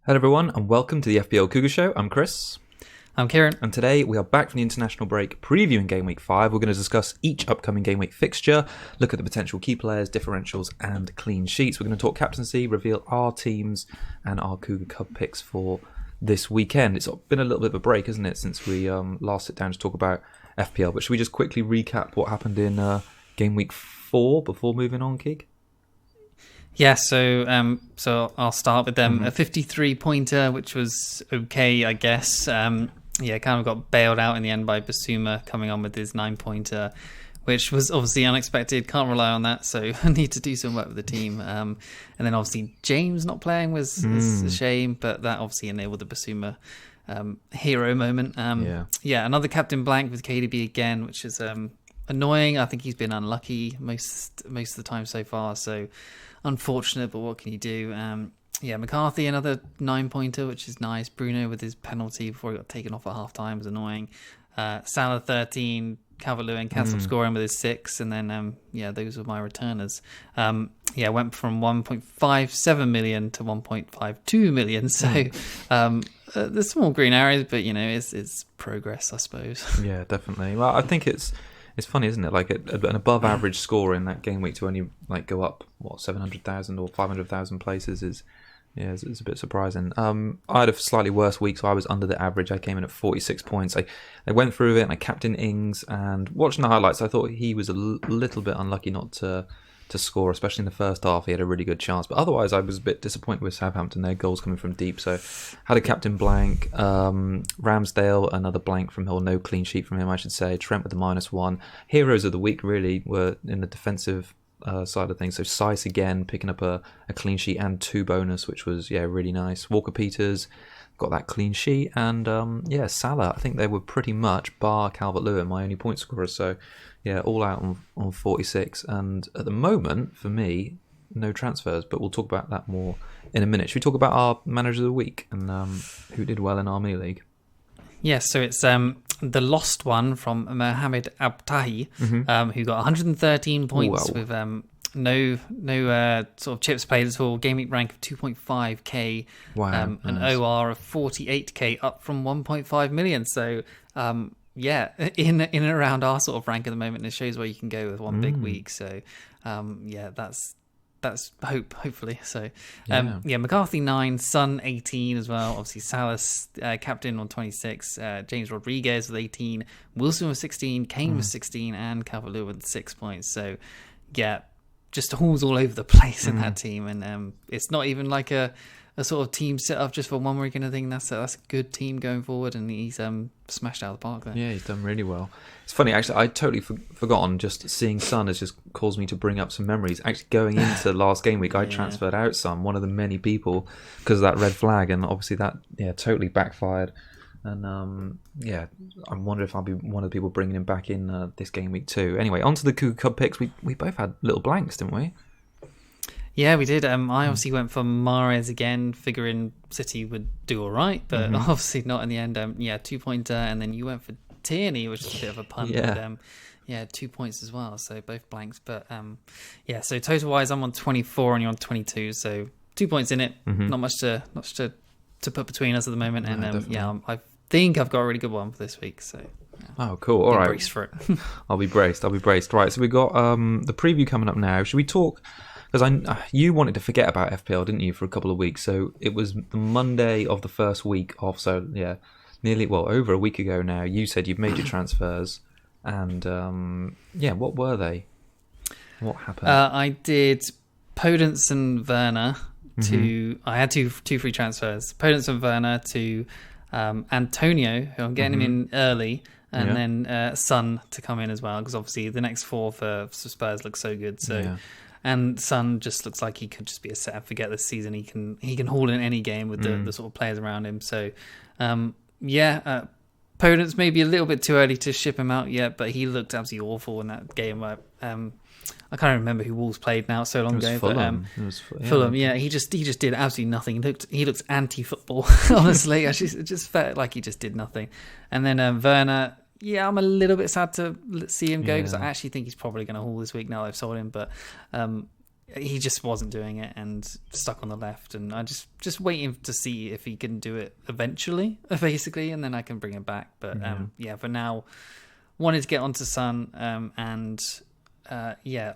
Hello everyone and welcome to the FPL Cougar Show. I'm Chris. I'm Kieran. And today we are back from the international break previewing Gameweek 5. We're going to discuss each upcoming Gameweek fixture, look at the potential key players, differentials and clean sheets. We're going to talk captaincy, reveal our teams and our Cougar Cub picks for this weekend. It's been a little bit of a break, isn't it, since we last sit down to talk about FPL. But should we just quickly recap what happened in Gameweek 4 before moving on, Keeg? Yeah, so I'll start with a 53-pointer, which was okay, I guess. Kind of got bailed out in the end by Basuma coming on with his 9-pointer, which was obviously unexpected. Can't rely on that, so I need to do some work with the team. And then obviously James not playing was a shame, but that obviously enabled the Basuma hero moment. Another captain blank with KDB again, which is annoying. I think he's been unlucky most of the time so far, so unfortunate, but what can you do? McCarthy, another 9-pointer, which is nice. Bruno with his penalty before he got taken off at half-time was annoying. Salah 13, Calvert-Lewin cancelled scoring with his 6, and then those were my returners. Went from 1.57 million to 1.52 million, so there's small green areas, but it's progress, I suppose. Yeah, definitely. Well, I think it's funny, isn't it? Like an above average score in that game week to only go up 700,000 or 500,000 places is a bit surprising. I had a slightly worse week, so I was under the average. I came in at 46 points. I went through it and I captained Ings, and watching the highlights, I thought he was a little bit unlucky not to score, especially in the first half. He had a really good chance, but otherwise I was a bit disappointed with Southampton. Their goals coming from deep, so had a captain blank. Ramsdale, another blank from Hill, no clean sheet from him, I should say. Trent with the -1. Heroes of the week really were in the defensive side of things. So Sice again picking up a clean sheet and 2 bonus, which was really nice. Walker-Peters got that clean sheet, and Salah, I think they were pretty much, bar Calvert-Lewin, my only point scorers. So all out on 46, and at the moment for me no transfers, but we'll talk about that more in a minute. Should we talk about our manager of the week and who did well in our mini league? Yes, so it's the lost one from Mohamed Abtahi, who got 113 points with no sort of chips played at all. Game week rank of 2.5k, Wow, an nice. OR of 48k, up from 1.5 million. So in and around our sort of rank at the moment. And it shows where you can go with one big week. So that's hopefully. So McCarthy 9, Son 18 as well. Obviously Salas captain on 26, James Rodriguez with 18, Wilson with 16, Kane with 16, and Calvert-Lewin with 6 points. So just hauls all over the place in that team, and it's not even like a sort of team set up just for one week kind of thing. That's a good team going forward, and he's smashed out of the park there. Yeah, he's done really well. It's funny, actually, I totally forgotten. Just seeing Son has just caused me to bring up some memories. Actually, going into last game week, I transferred out Son, one of the many people, because of that red flag, and obviously that totally backfired. And I wonder if I'll be one of the people bringing him back in this game week too. Anyway, on to the Cougar Cub picks. We both had little blanks, didn't we? Yeah, we did. I obviously went for Mahrez again, figuring City would do all right, but obviously not in the end. 2-pointer, and then you went for Tierney, which is a bit of a punt. But, 2 points as well, so both blanks. But so total-wise, I'm on 24 and you're on 22, so 2 points in it. Not much to put between us at the moment. And I think I've got a really good one for this week. So oh, cool. All right, braced for it. I'll be braced. Right, so we got the preview coming up now. Should we talk? Because you wanted to forget about FPL, didn't you, for a couple of weeks? So it was the Monday of the first week off. So over a week ago now. You said you've made your transfers, and what were they? What happened? I did Podence and Werner to. I had two free transfers. Podence and Werner to Antonio, who I'm getting him in early, and then Son to come in as well, because obviously the next 4 for Spurs look so good. So. And Son just looks like he could just be a set and forget this season. He can haul in any game with the sort of players around him. So, Podence maybe a little bit too early to ship him out yet, but he looked absolutely awful in that game. I can't remember who Wolves played now so long ago. Fulham. But Fulham, he just did absolutely nothing. He looked anti-football. Honestly, it just felt like he just did nothing. And then Werner. Yeah, I'm a little bit sad to see him go, because I actually think he's probably going to haul this week now I've sold him. But he just wasn't doing it and stuck on the left. And I just waiting to see if he can do it eventually, basically, and then I can bring him back. But for now, wanted to get onto Son and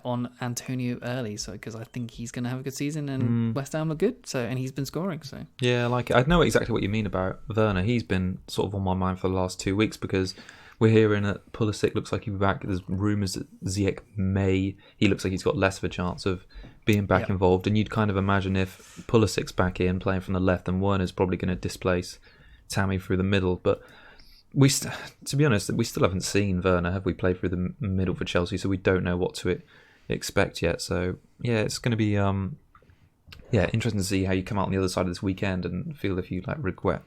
on Antonio early, so because I think he's going to have a good season and West Ham look good. So, and he's been scoring. So yeah, I like it. I know exactly what you mean about Werner. He's been sort of on my mind for the last 2 weeks because we're hearing that Pulisic looks like he'll be back. There's rumours that Ziyech he looks like he's got less of a chance of being back involved. And you'd kind of imagine if Pulisic's back in playing from the left, then Werner's probably going to displace Tammy through the middle. But to be honest, we still haven't seen Werner, have we, play through the middle for Chelsea? So we don't know what to expect yet. So yeah, it's going to be interesting to see how you come out on the other side of this weekend and feel if you like regret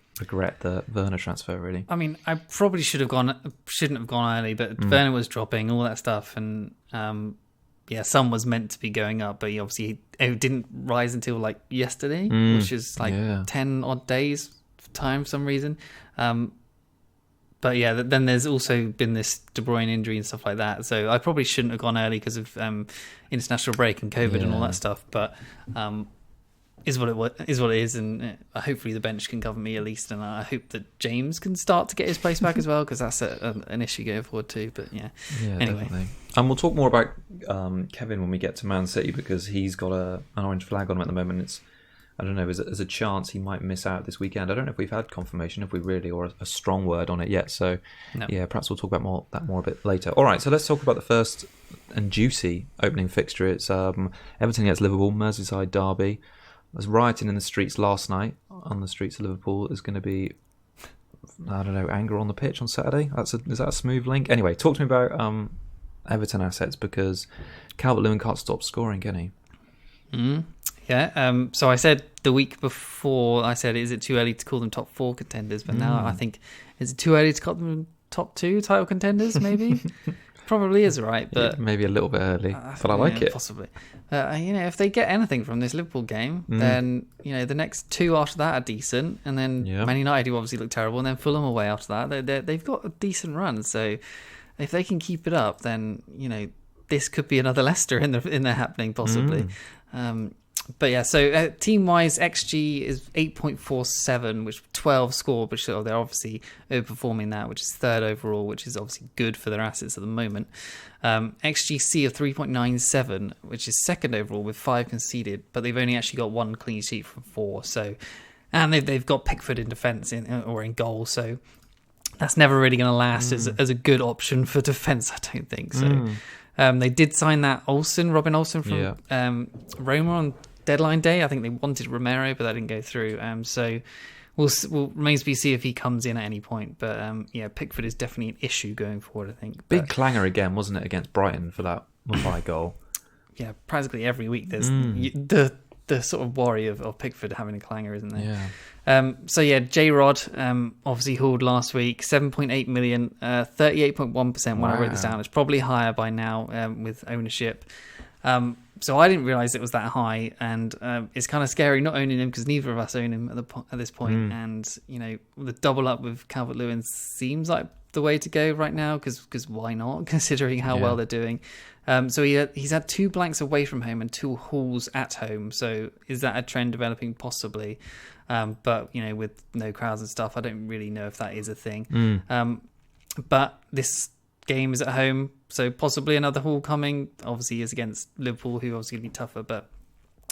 the Werner transfer, really. I mean, I probably shouldn't have gone early, but Werner was dropping, all that stuff, and Son was meant to be going up, but he obviously didn't rise until like yesterday, which is like 10 odd days time for some reason. But yeah, then there's also been this De Bruyne injury and stuff like that. So I probably shouldn't have gone early because of international break and COVID and all that stuff. But is what it is, and hopefully the bench can cover me at least. And I hope that James can start to get his place back as well, because that's an issue going forward too. But yeah anyway. Definitely. And we'll talk more about Kevin when we get to Man City, because he's got an orange flag on him at the moment. I don't know, there's a chance he might miss out this weekend. I don't know if we've had confirmation, if we really, or a strong word on it yet. So, perhaps we'll talk about that more a bit later. All right, so let's talk about the first and juicy opening fixture. It's Everton against Liverpool, Merseyside derby. There's rioting in the streets last night on the streets of Liverpool. There's going to be, I don't know, anger on the pitch on Saturday. Is that a smooth link? Anyway, talk to me about Everton assets, because Calvert-Lewin can't stop scoring, can he? Yeah, so I said the week before, is it too early to call them top 4 contenders? But now I think, is it too early to call them top 2 title contenders, maybe? Probably is, right? But maybe a little bit early, but I like it. Possibly. If they get anything from this Liverpool game, then, the next 2 after that are decent. And then Man United, who obviously look terrible, and then Fulham away after that. They've got a decent run. So if they can keep it up, then, this could be another Leicester in the happening, possibly. But yeah, so team-wise, XG is 8.47, which 12 score, but they're obviously overperforming that, which is 3rd overall, which is obviously good for their assets at the moment. XGC of 3.97, which is 2nd overall with 5 conceded, but they've only actually got 1 clean sheet from 4. So, and they've got Pickford in defence or in goal, so that's never really going to last as a good option for defence, I don't think. So they did sign that Robin Olsen from Roma on deadline day. I think they wanted Romero, but that didn't go through. So we'll remains to be seen if he comes in at any point. But Pickford is definitely an issue going forward, I think. Big clanger again, wasn't it, against Brighton for that Mumbai goal? Yeah, practically every week there's the sort of worry of Pickford having a clanger, isn't there? Yeah. J-Rod obviously hauled last week, 7.8 million, 38.1% when I wrote this down. It's probably higher by now with ownership. So I didn't realise it was that high, and it's kind of scary not owning him, because neither of us own him at this point. And the double up with Calvert-Lewin seems like the way to go right now, because why not, considering how well they're doing. So he's had 2 blanks away from home and 2 hauls at home. So is that a trend developing? Possibly. But with no crowds and stuff, I don't really know if that is a thing. But this game is at home, so possibly another haul coming. Obviously is against Liverpool, who obviously going to be tougher, but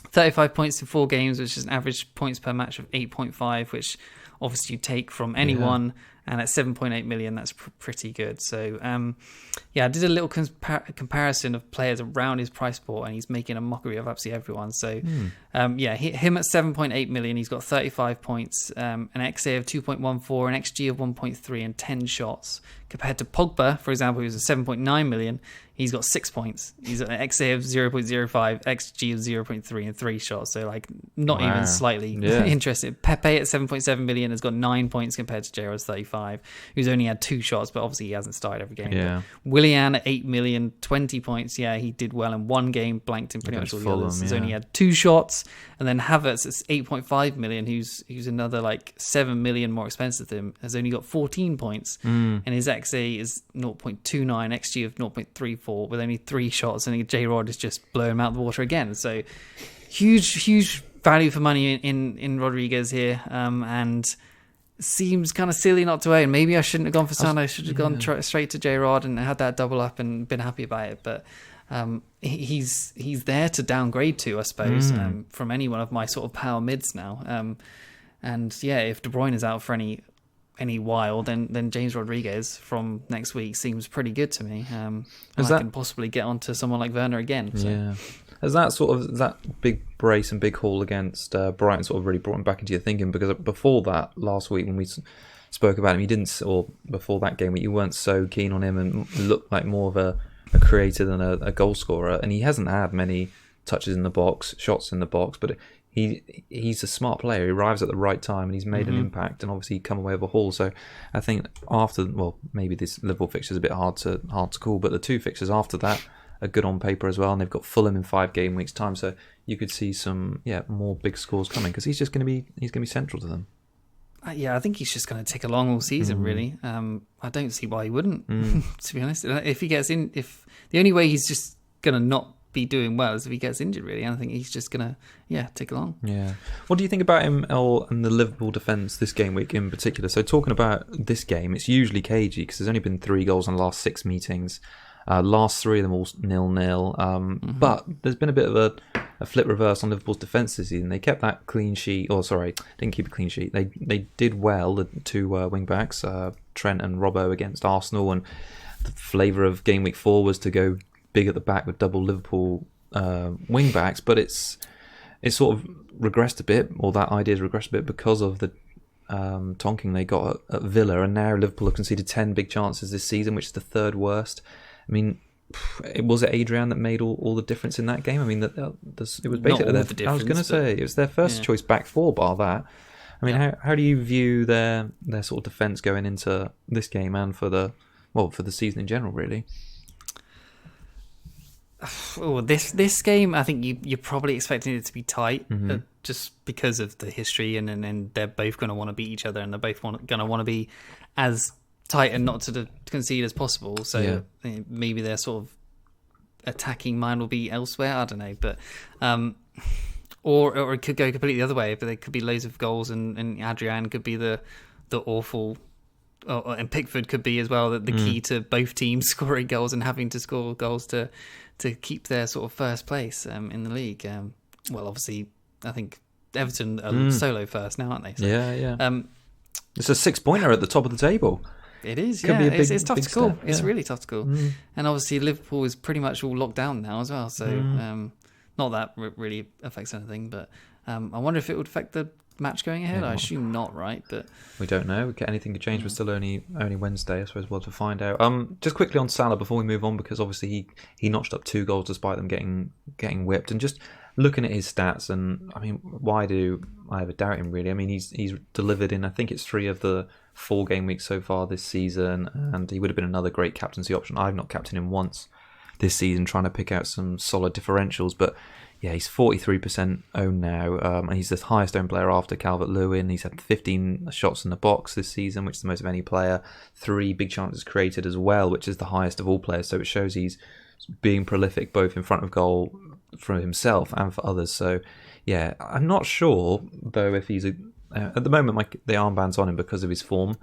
35 points in 4 games, which is an average points per match of 8.5, which obviously you take from anyone, and at 7.8 million, that's pretty good. So I did a little comparison of players around his price point, and he's making a mockery of absolutely everyone. So him at 7.8 million, he's got 35 points, an XA of 2.14, an XG of 1.3, and 10 shots, compared to Pogba, for example, who's at 7.9 million. He's got 6 points. He's an XA of 0.05, XG of 0.3, and 3 shots. So, not even slightly interested. Pepe at 7.7 million has got 9 points compared to Gerrard's 35, who's only had 2 shots, but obviously he hasn't started every game. Yeah. Willian at 8 million, 20 points. Yeah, he did well in 1 game, blanked in pretty much all the others. He's only had 2 shots. And then Havertz at 8.5 million, who's another 7 million more expensive than him, has only got 14 points. And his XA is 0.29, XG of 0.34 with only 3 shots, and J-Rod is just blowing him out of the water again. So huge value for money in Rodriguez here, and seems kind of silly not to own. Maybe I shouldn't have gone for Son. I should have gone straight to J-Rod and had that double up and been happy about it. But he's there to downgrade to, I suppose, from any one of my sort of power mids now. And yeah, if De Bruyne is out for any while, then James Rodriguez from next week seems pretty good to me. And I can possibly get onto someone like Werner again. So. Yeah. Has that big brace and big haul against Brighton sort of really brought him back into your thinking? Because before that, last week when we spoke about him, or before that game, you weren't so keen on him and looked like more of a creator than a goal scorer. And he hasn't had many touches in the box, shots in the box, but he's a smart player. He arrives at the right time and he's made an impact, and obviously come away with a haul. So I think maybe this Liverpool fixture is a bit hard to call, but the 2 fixtures after that are good on paper as well, and they've got Fulham in 5 game weeks time, so you could see some more big scores coming, because he's going to be central to them. I think he's just going to tick along all season, really. I don't see why he wouldn't, to be honest. If the only way he's just going to not be doing well is if he gets injured, really. And I think he's just going to tick along. Yeah. What do you think about him and the Liverpool defence this game week in particular? So talking about this game, it's usually cagey because there's only been 3 goals in the last 6 meetings. Last 3 of them all 0-0. But there's been a bit of a flip reverse on Liverpool's defence this season. They kept that clean sheet. Didn't keep a clean sheet. They did well, the 2 wing backs, Trent and Robbo against Arsenal. And the flavour of game week 4 was to go big at the back with double Liverpool wing backs. But it's sort of regressed a bit, or that idea's regressed a bit, because of the tonking they got at Villa. And now Liverpool have conceded 10 big chances this season, which is the 3rd worst. I mean, was it Adrian that made all the difference in that game? I mean, it was basically I was going to say it was their first choice back 4, bar that. I mean, how do you view their sort of defence going into this game and for the season in general, really? Oh, this game, I think you're probably expecting it to be tight, just because of the history, and they're both going to want to beat each other, and they're both going to want to be as tight and not to concede as possible. So maybe their sort of attacking mind will be elsewhere. I don't know, but or it could go completely the other way. But there could be loads of goals, and Adrian could be the awful. And Pickford could be as well the key to both teams scoring goals and having to score goals to keep their sort of first place in the league. Well, obviously, I think Everton are solo first now, aren't they? So, yeah. It's a 6-pointer at the top of the table. It is, it's tough to call. It's really tough to call. And obviously Liverpool is pretty much all locked down now as well. So not that really affects anything, but I wonder if it would affect the match going ahead. I assume not, right? But we don't know. Anything could change. We're still only Wednesday. I suppose we'll have to find out. Just quickly on Salah before we move on, because obviously he notched up 2 goals despite them getting whipped. And just looking at his stats, and I mean, why do I ever doubt him, really? I mean, he's delivered in, I think it's 3 of the 4 game weeks so far this season, and he would have been another great captaincy option. I've not captained him once this season, trying to pick out some solid differentials, but yeah, he's 43% owned now, and he's the highest owned player after Calvert-Lewin. He's had 15 shots in the box this season, which is the most of any player. 3 big chances created as well, which is the highest of all players. So it shows he's being prolific both in front of goal for himself and for others. So yeah, I'm not sure though if he's at the moment the armband's on him because of his form,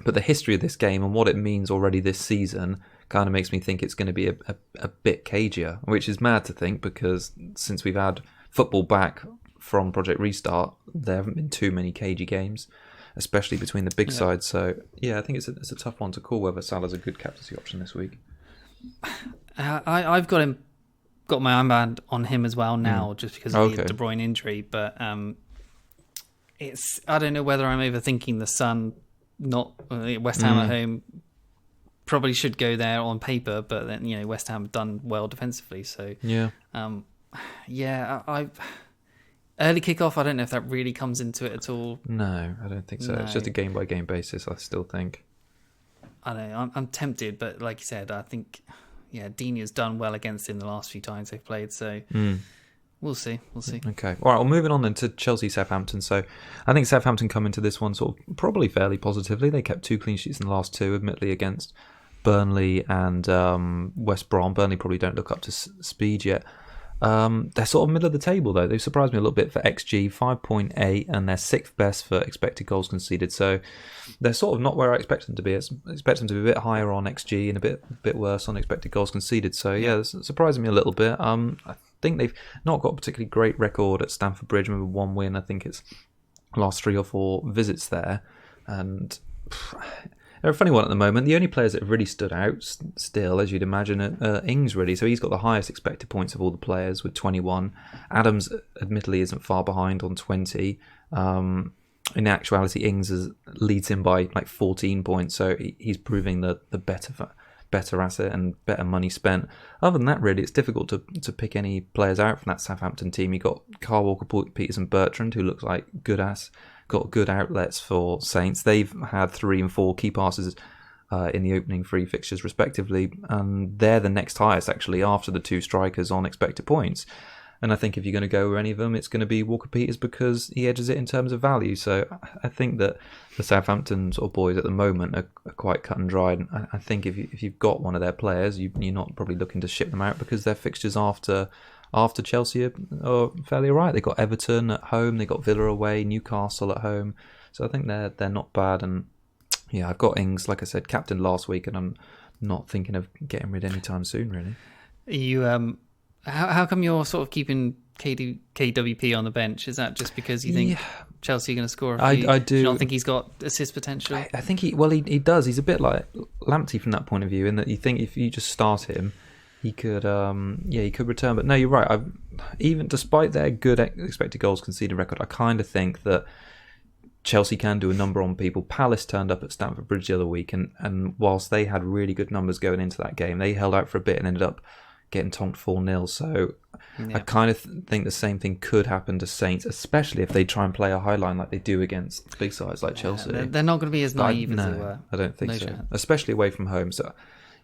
but the history of this game and what it means already this season kind of makes me think it's going to be a bit cagier, which is mad to think, because since we've had football back from Project Restart, there haven't been too many cagey games, especially between the big sides. So yeah, I think it's a tough one to call whether Salah's a good captaincy option this week. I've got my armband on him as well now, just because of the De Bruyne injury, but I don't know whether I'm overthinking the Sun. Not West Ham at home probably should go there on paper, but then West Ham have done well defensively. So I early kickoff. I don't know if that really comes into it at all. No, I don't think so. No. It's just a game by game basis. I still think. I don't know. I'm tempted, but like you said, I think Dini's done well against him the last few times they've played. So We'll see. Okay. All right. Well, moving on then to Chelsea-Southampton. So I think Southampton come into this one sort of probably fairly positively. They kept 2 clean sheets in the last 2, admittedly against Burnley and West Brom. Burnley probably don't look up to speed yet. They're sort of middle of the table, though. They've surprised me a little bit for XG, 5.8, and they're 6th best for expected goals conceded. So they're sort of not where I expect them to be. I expect them to be a bit higher on XG and a bit worse on expected goals conceded. So yeah, it's surprising me a little bit. I think they've not got a particularly great record at Stamford Bridge. Remember, 1 win. I think it's last 3 or 4 visits there, and they're a funny one at the moment. The only players that have really stood out still, as you'd imagine, are Ings, really. So he's got the highest expected points of all the players with 21. Adams, admittedly, isn't far behind on 20. In actuality, Ings leads him by like 14 points. So he's proving the better asset and better money spent. Other than that, really, it's difficult to pick any players out from that Southampton team. You got Kyle Walker-Peters and Bertrand, who looks like got good outlets for Saints. They've had 3 and 4 key passes in the opening 3 fixtures respectively, and they're the next highest actually after the 2 strikers on expected points. And I think if you're going to go with any of them, it's going to be Walker-Peters because he edges it in terms of value. So I think that the Southampton sort of boys at the moment are quite cut and dried. And I think if you've got one of their players, you're not probably looking to ship them out because their fixtures after Chelsea are fairly alright. They got Everton at home, they got Villa away, Newcastle at home. So I think they're not bad. And yeah, I've got Ings, like I said, captain last week, and I'm not thinking of getting rid anytime soon, really. You how come you're sort of keeping KWP on the bench? Is that just because you think Chelsea are going to score a few? I do. Do you not think he's got assist potential? I think he does. He's a bit like Lamptey from that point of view, in that you think if you just start him, he could return. But no, you're right. Even despite their good expected goals conceded record, I kind of think that Chelsea can do a number on people. Palace turned up at Stamford Bridge the other week, and whilst they had really good numbers going into that game, they held out for a bit and ended up getting tonked 4-0. So I kind of think the same thing could happen to Saints, especially if they try and play a high line like they do against big sides like Chelsea. They're not going to be as naive as they were. I don't think so. Chance. Especially away from home. So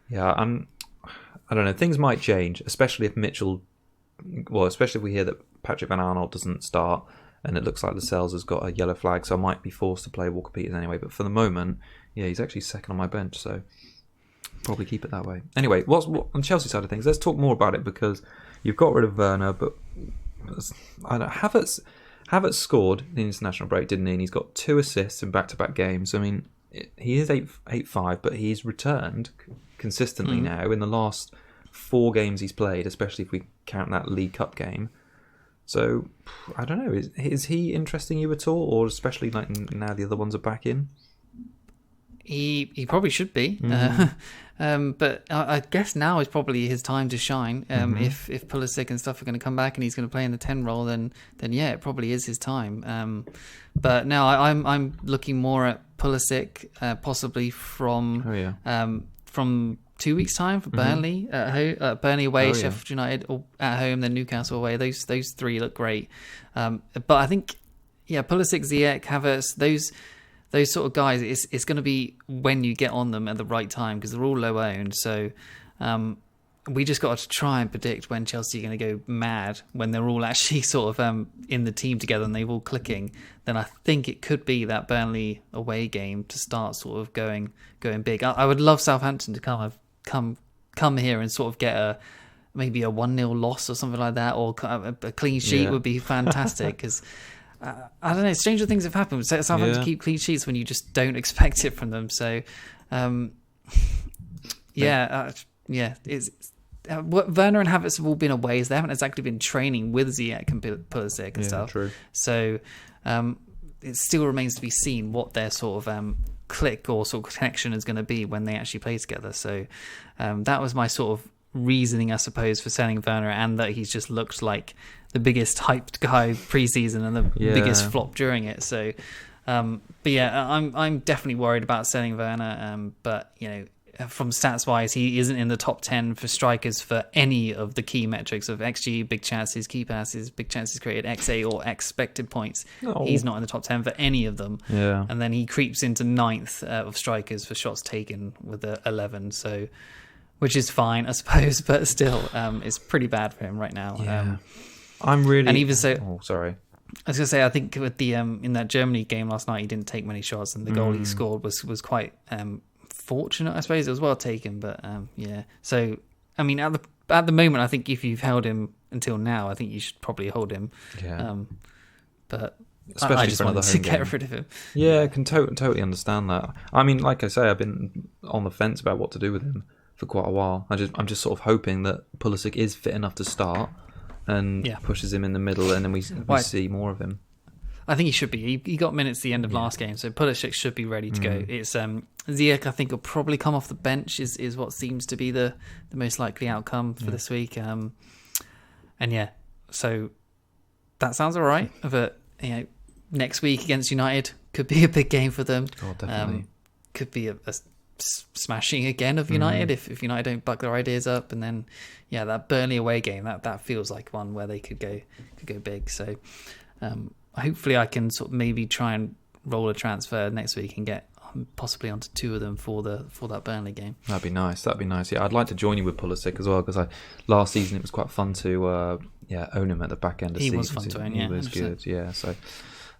yeah, I don't know. Things might change, especially if especially if we hear that Patrick Van Aanholt doesn't start and it looks like Lascelles has got a yellow flag, so I might be forced to play Walker-Peters anyway. But for the moment, yeah, he's actually second on my bench, so probably keep it that way. Anyway, what's on Chelsea side of things? Let's talk more about it, because you've got rid of Werner, but I don't know, Havertz scored in the international break, didn't he? And he's got 2 assists in back-to-back games. I mean, he is 8.5, but he's returned consistently now in the last 4 games he's played, especially if we count that League Cup game. So I don't know, is he interesting you at all, or especially like now the other ones are back in? He probably should be, but I guess now is probably his time to shine. If Pulisic and stuff are going to come back and he's going to play in the 10 role, then yeah, it probably is his time. But now I'm looking more at Pulisic, possibly from 2 weeks' time for Burnley Burnley away, Sheffield United at home, then Newcastle away. Those 3 look great. But I think Pulisic, Ziyech, Havertz, those sort of guys, it's going to be when you get on them at the right time, because they're all low owned. So we just got to try and predict when Chelsea are going to go mad, when they're all actually sort of in the team together and they're all clicking. Then I think it could be that Burnley away game to start sort of going big. I would love Southampton to come here and sort of get maybe a 1-0 loss or something like that, or a clean sheet would be fantastic, because I don't know, stranger things have happened. Southampton keep clean sheets when you just don't expect it from them. So, it's Werner and Havertz have all been away, so they haven't exactly been training with Ziyech and Pulisic and stuff. True. So, it still remains to be seen what their sort of click or sort of connection is going to be when they actually play together. So, that was my sort of reasoning, I suppose, for selling Werner, and that he's just looked like the biggest hyped guy pre-season and the biggest flop during it. So, I'm definitely worried about selling Werner. But from stats wise, he isn't in the top 10 for strikers for any of the key metrics of XG, big chances, key passes, big chances created, XA, or expected points. He's not in the top 10 for any of them. Yeah, and then he creeps into 9th of strikers for shots taken with 11. So, which is fine, I suppose, but still, it's pretty bad for him right now. I'm really. And even so, oh, sorry. I was gonna say, I think with the in that Germany game last night, he didn't take many shots, and the goal he scored was quite fortunate. I suppose it was well taken, but yeah. So I mean, at the moment, I think if you've held him until now, I think you should probably hold him. Yeah. But Especially I just for another wanted to home get game. rid of him. Yeah, I can totally understand that. I mean, like I say, I've been on the fence about what to do with him for quite a while. I'm just sort of hoping that Pulisic is fit enough to start and pushes him in the middle, and then we see more of him. I think he should be. He got minutes at the end of last game, so Pulisic should be ready to go. It's Ziyech, I think, will probably come off the bench. Is what seems to be the most likely outcome for this week. And yeah, so that sounds all right. But next week against United could be a big game for them. Oh, definitely. Could be a smashing again of United if United don't buck their ideas up, and then that Burnley away game that feels like one where they could go big. So hopefully I can sort of maybe try and roll a transfer next week and get possibly onto two of them for that Burnley game. That'd be nice. Yeah, I'd like to join you with Pulisic as well, because last season it was quite fun to own him at the back end of the season. He was fun to own. He was good. Yeah. So.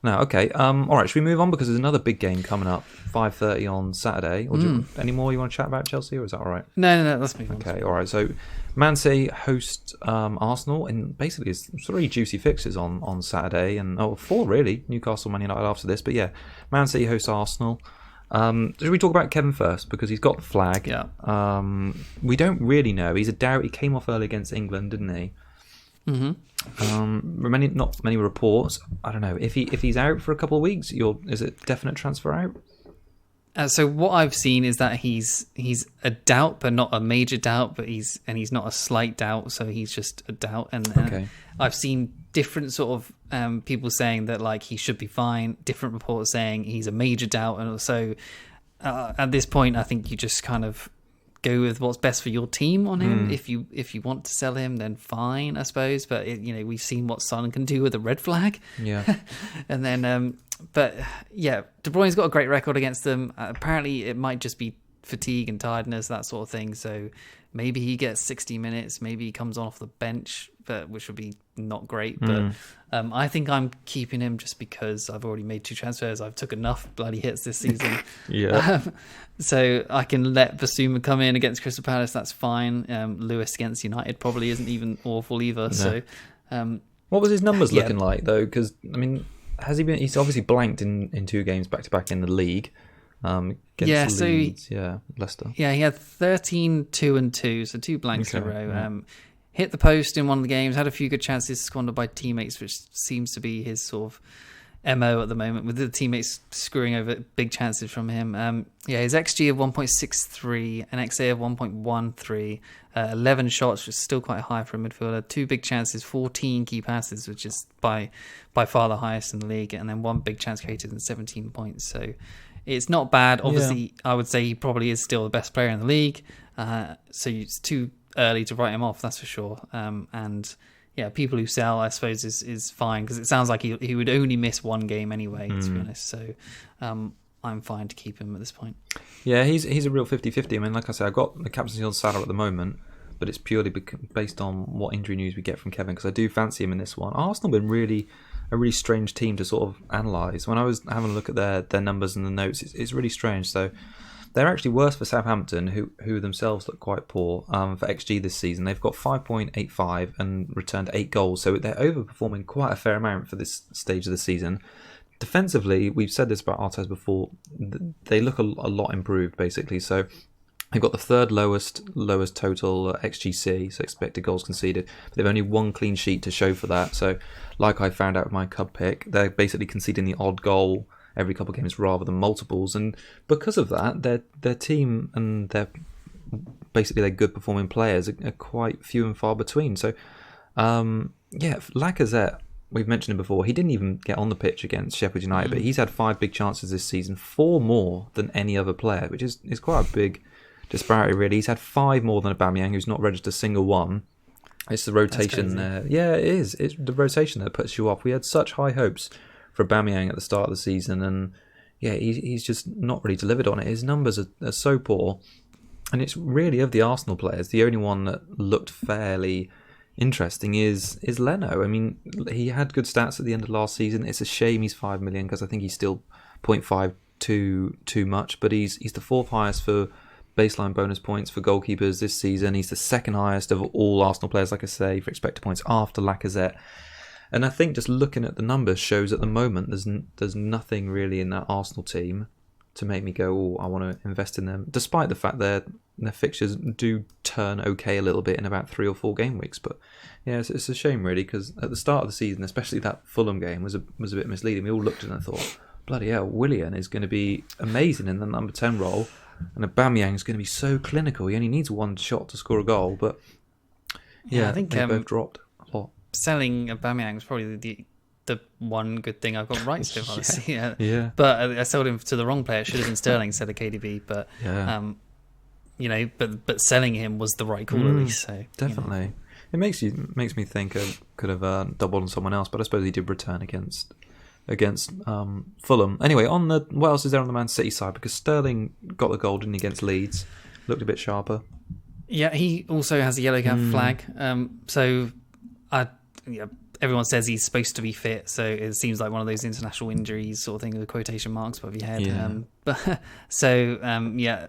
No, okay. All right, should we move on, because there's another big game coming up, 5:30 on Saturday. Or any more you want to chat about Chelsea, or is that all right? No, let's move on. Okay, all right. So Man City host Arsenal, and basically it's 3 juicy fixtures on Saturday, and 4 really, Newcastle, Man United after this. But yeah, Man City hosts Arsenal. Should we talk about Kevin first, because he's got the flag? Yeah. We don't really know. He's a doubt. He came off early against England, didn't he? Not many reports. I don't know if he's out for a couple of weeks. Is it definite transfer out? So what I've seen is that he's a doubt, but not a major doubt. But he's not a slight doubt. So he's just a doubt. And I've seen different sort of people saying that like he should be fine. Different reports saying he's a major doubt. And so at this point, I think you just kind of go with what's best for your team on him. If you want to sell him, then fine, I suppose. But we've seen what Son can do with a red flag. Yeah. And then, but yeah, De Bruyne's got a great record against them. Apparently, it might just be fatigue and tiredness, that sort of thing. So maybe he gets 60 minutes. Maybe he comes on off the bench, which would be not great. But I think I'm keeping him just because I've already made 2 transfers. I've took enough bloody hits this season. So I can let Basuma come in against Crystal Palace. That's fine. Lewis against United probably isn't even awful either. No. So, what was his numbers looking like though? Because I mean, has he been? He's obviously blanked in 2 games back to back in the league. Leeds, Leicester. Yeah, he had 13, 2 and 2, so 2 blanks in a row. Yeah. Hit the post in one of the games, had a few good chances squandered by teammates, which seems to be his sort of MO at the moment, with the teammates screwing over big chances from him. His XG of 1.63, an XA of 1.13, 11 shots, which is still quite high for a midfielder, 2 big chances, 14 key passes, which is by far the highest in the league, and then 1 big chance created and 17 points. So it's not bad. Obviously, I would say he probably is still the best player in the league. So it's too early to write him off, that's for sure. And yeah, people who sell, I suppose, is fine, because it sounds like he would only miss 1 game anyway, to be honest. So I'm fine to keep him at this point. Yeah, he's a real 50-50. I mean, like I said, I've got the captaincy on Salah at the moment, but it's purely based on what injury news we get from Kevin, because I do fancy him in this one. Arsenal have been a really strange team to sort of analyse. When I was having a look at their numbers and the notes, it's really strange. So they're actually worse for Southampton, who themselves look quite poor for XG this season. They've got 5.85 and returned 8 goals, so they're overperforming quite a fair amount for this stage of the season. Defensively, we've said this about Arteta before, they look a lot improved, basically. So they've got the 3rd lowest total XGC, so expected goals conceded. But they've only 1 clean sheet to show for that. So like I found out with my Cub pick, they're basically conceding the odd goal every couple of games rather than multiples, and because of that, their team and their good performing players are quite few and far between. So Lacazette, we've mentioned him before, he didn't even get on the pitch against Sheffield United, but he's had 5 big chances this season, 4 more than any other player, which is quite a big disparity really. He's had 5 more than Aubameyang, who's not registered a single one. It's the rotation there. Yeah, it is. It's the rotation that puts you off. We had such high hopes for Aubameyang at the start of the season, and yeah, he's just not really delivered on it. His numbers are so poor, and it's really, of the Arsenal players, the only one that looked fairly interesting is Leno. I mean, he had good stats at the end of last season. It's a shame he's 5 million because I think he's still 0.5 too much, but he's the fourth highest for baseline bonus points for goalkeepers this season. He's the second highest of all Arsenal players, like I say, for expected points after Lacazette. And I think just looking at the numbers shows at the moment there's nothing really in that Arsenal team to make me go, oh, I want to invest in them, despite the fact their fixtures do turn okay a little bit in about 3 or 4 game weeks. But yeah, it's a shame really, because at the start of the season, especially that Fulham game was a bit misleading. We all looked at it and thought, bloody hell, Willian is going to be amazing in the number 10 role, and Aubameyang is going to be so clinical. He only needs one shot to score a goal, but yeah, I think they both dropped a lot. Selling Aubameyang was probably the one good thing I've got right to, honestly. Yeah. But I sold him to the wrong player. It should have been Sterling instead of KDB. But but selling him was the right call at least. So definitely, it makes me think I could have doubled on someone else, but I suppose he did return against Fulham. Anyway, what else is there on the Man City side? Because Sterling got the goal, didn't he, against Leeds? Looked a bit sharper. Yeah, he also has a yellow card flag. Everyone says he's supposed to be fit, so it seems like one of those international injuries sort of thing with quotation marks above your head.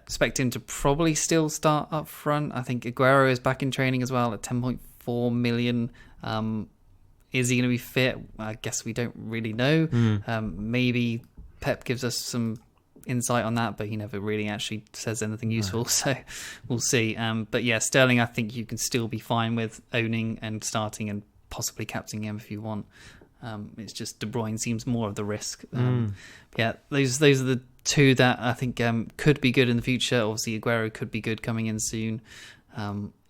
Expect him to probably still start up front. I think Aguero is back in training as well at 10.4 million. Is he going to be fit? I guess we don't really know. Maybe Pep gives us some insight on that, but he never really actually says anything useful, so we'll see. But yeah, Sterling, I think you can still be fine with owning and starting and possibly captaining him if you want. It's just De Bruyne seems more of the risk. Yeah, those are the two that I think could be good in the future. Obviously, Aguero could be good coming in soon.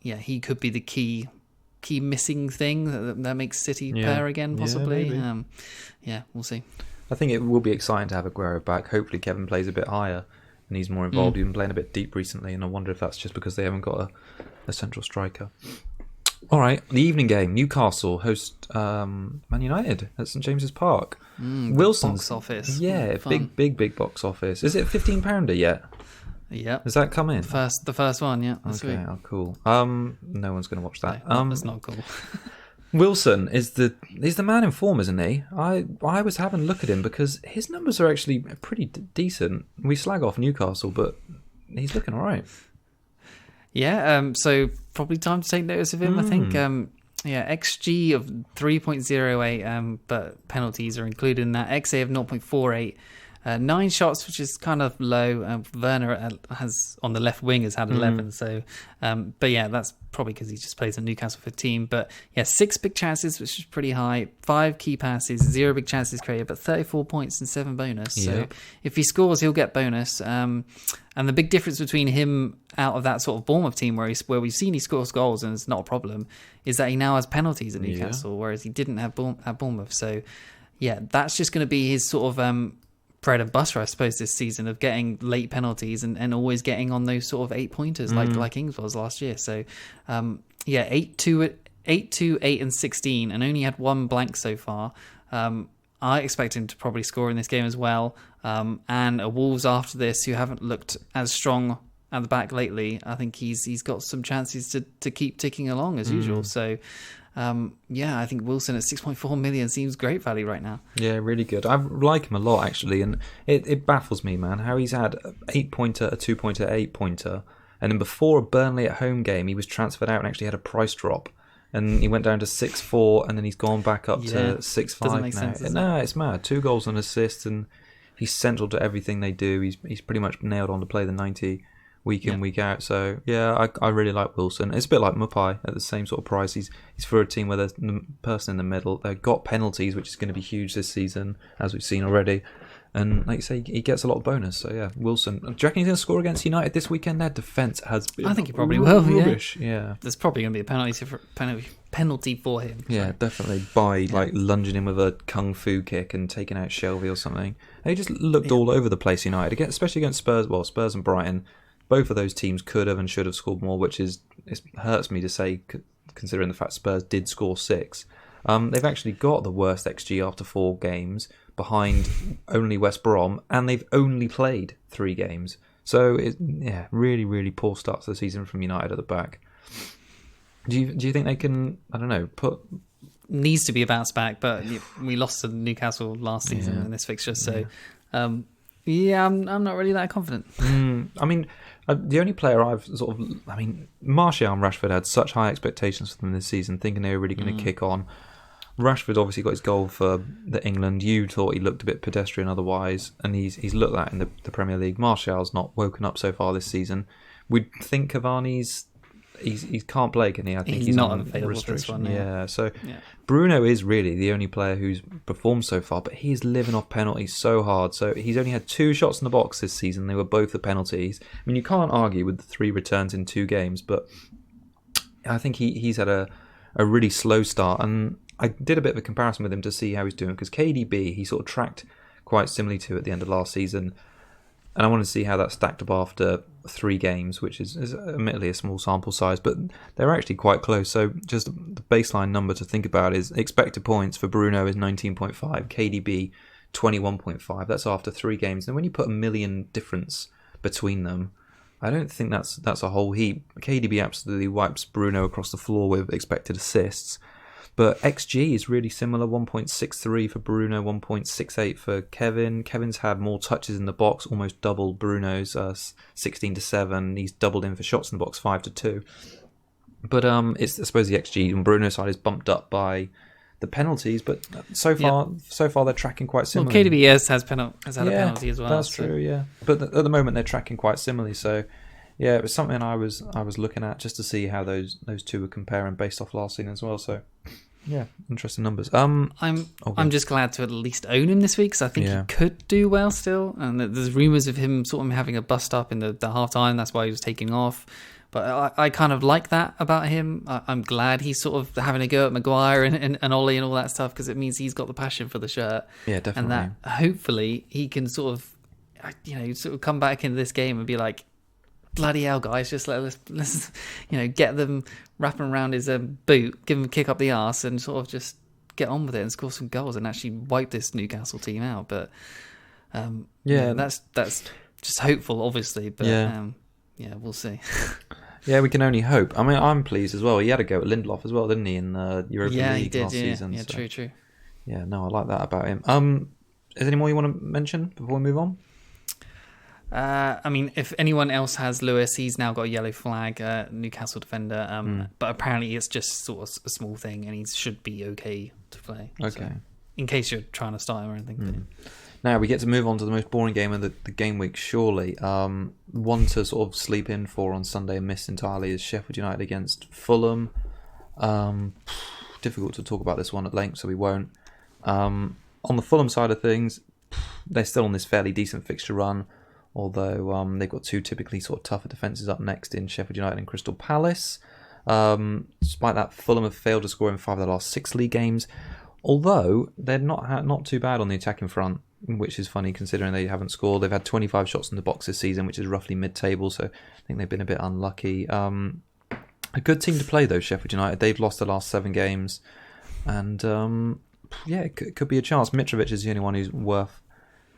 He could be the key missing thing that makes City pair again, possibly. We'll see. I think it will be exciting to have Aguero back. Hopefully Kevin plays a bit higher and he's more involved. He's been playing a bit deep recently, and I wonder if that's just because they haven't got a central striker. All right, the evening game. Newcastle host Man United at St James's Park. Wilson's box office. Yeah, big box office. Is it £15 yet? Yeah. Has that come in? The first one, yeah. That's okay, cool. No one's going to watch that. That's not cool. Wilson is the man in form, isn't he? I was having a look at him because his numbers are actually pretty decent. We slag off Newcastle, but he's looking all right. Yeah, so probably time to take notice of him, I think. XG of 3.08, but penalties are included in that. XA of 0.48. 9 shots, which is kind of low. Werner has on the left wing has had 11. So, but yeah, that's probably because he just plays at Newcastle 15. But yeah, 6 big chances, which is pretty high. 5 key passes, 0 big chances created, but 34 points and 7 bonus. So if he scores, he'll get bonus. And the big difference between him out of that sort of Bournemouth team where we've seen he scores goals and it's not a problem, is that he now has penalties at Newcastle, whereas he didn't have at Bournemouth. So yeah, that's just going to be his sort of bread and butter, I suppose, this season, of getting late penalties and always getting on those sort of 8-pointers like Ings was last year. So 8-2, 8 and 16, and only had 1 blank so far. I expect him to probably score in this game as well. And a Wolves after this, who haven't looked as strong at the back lately, I think he's got some chances to keep ticking along as usual. So I think Wilson at 6.4 million seems great value right now. Yeah, really good. I like him a lot, actually, and it baffles me, man, how he's had 8-pointer, a 2-pointer, 8-pointer, and then before a Burnley at home game, he was transferred out and actually had a price drop. And he went down to 6-4, and then he's gone back up to 6-5 Doesn't make sense, does it? It's mad. 2 goals and assists, and he's central to everything they do. He's pretty much nailed on to play the 90 week in, week out. So, yeah, I really like Wilson. It's a bit like Mupai at the same sort of price. He's for a team where there's a person in the middle. They've got penalties, which is going to be huge this season, as we've seen already. And like you say, he gets a lot of bonus. So, yeah, Wilson. Do you reckon he's going to score against United this weekend? Their defence has been I think he probably will, rubbish. Yeah. There's probably going to be a penalty for him. Yeah, definitely. By lunging in with a kung fu kick and taking out Shelby or something. They just looked all over the place, United, especially against Spurs. Well, Spurs and Brighton. Both of those teams could have and should have scored more, which it hurts me to say, considering the fact Spurs did score 6. They've actually got the worst XG after 4 games, behind only West Brom, and they've only played 3 games. So, really, really poor start to the season from United at the back. Do you think they can? I don't know. Needs to be a bounce back, but we lost to Newcastle last season in this fixture, so I'm not really that confident. I mean, the only player Martial and Rashford had such high expectations for them this season, thinking they were really going to kick on. Rashford obviously got his goal for the England. You thought he looked a bit pedestrian otherwise, and he's looked that in the Premier League. Martial's not woken up so far this season. We'd think Cavani's he can't play, can he? I think he's not on available for this one. Bruno is really the only player who's performed so far, but he's living off penalties so hard. So he's only had 2 shots in the box this season. They were both the penalties. I mean, you can't argue with the 3 returns in 2 games, but I think he's had a really slow start. And I did a bit of a comparison with him to see how he's doing, because KDB he sort of tracked quite similarly to at the end of last season. And I want to see how that stacked up after 3 games, which is admittedly a small sample size, but they're actually quite close. So just the baseline number to think about is expected points for Bruno is 19.5, KDB 21.5. That's after 3 games. And when you put a million difference between them, I don't think that's a whole heap. KDB absolutely wipes Bruno across the floor with expected assists. But XG is really similar, 1.63 for Bruno, 1.68 for Kevin. Kevin's had more touches in the box, almost double Bruno's, 16-7. He's doubled in for shots in the box, 5-2. But it's I suppose the XG on Bruno's side is bumped up by the penalties, but so far they're tracking quite similarly. Well, KDB has had a penalty as well. That's true, yeah. But at the moment they're tracking quite similarly, so yeah, it was something I was looking at just to see how those 2 were comparing based off last season as well. So yeah, interesting numbers. I'm just glad to at least own him this week, because I think he could do well still. And there's rumours of him sort of having a bust up in the half time. That's why he was taking off. But I kind of like that about him. I'm glad he's sort of having a go at Maguire and Ollie and all that stuff, because it means he's got the passion for the shirt. Yeah, definitely. And that hopefully he can sort of come back into this game and be like, bloody hell, guys, just let's get them wrapping around his boot, give him a kick up the arse, and sort of just get on with it and score some goals and actually wipe this Newcastle team out. But that's just hopeful, obviously. But we'll see. Yeah, we can only hope. I mean, I'm pleased as well. He had a go at Lindelof as well, didn't he, in the Europa League last season? Yeah, so. True. Yeah, no, I like that about him. Is there any more you want to mention before we move on? I mean, if anyone else has Lewis, he's now got a yellow flag, Newcastle defender. But apparently it's just sort of a small thing, and he should be okay to play. Okay. So, in case you're trying to start him or anything. Now we get to move on to the most boring game of the game week, surely. One to sort of sleep in for on Sunday and miss entirely is Sheffield United against Fulham. Difficult to talk about this one at length, so we won't. On the Fulham side of things, they're still on this fairly decent fixture run, although they've got 2 typically sort of tougher defences up next in Sheffield United and Crystal Palace. Despite that, Fulham have failed to score in 5 of their last 6 league games, although they're not too bad on the attacking front, which is funny considering they haven't scored. They've had 25 shots in the box this season, which is roughly mid-table, so I think they've been a bit unlucky. A good team to play though, Sheffield United. They've lost the last 7 games, and it could be a chance. Mitrovic is the only one who's worth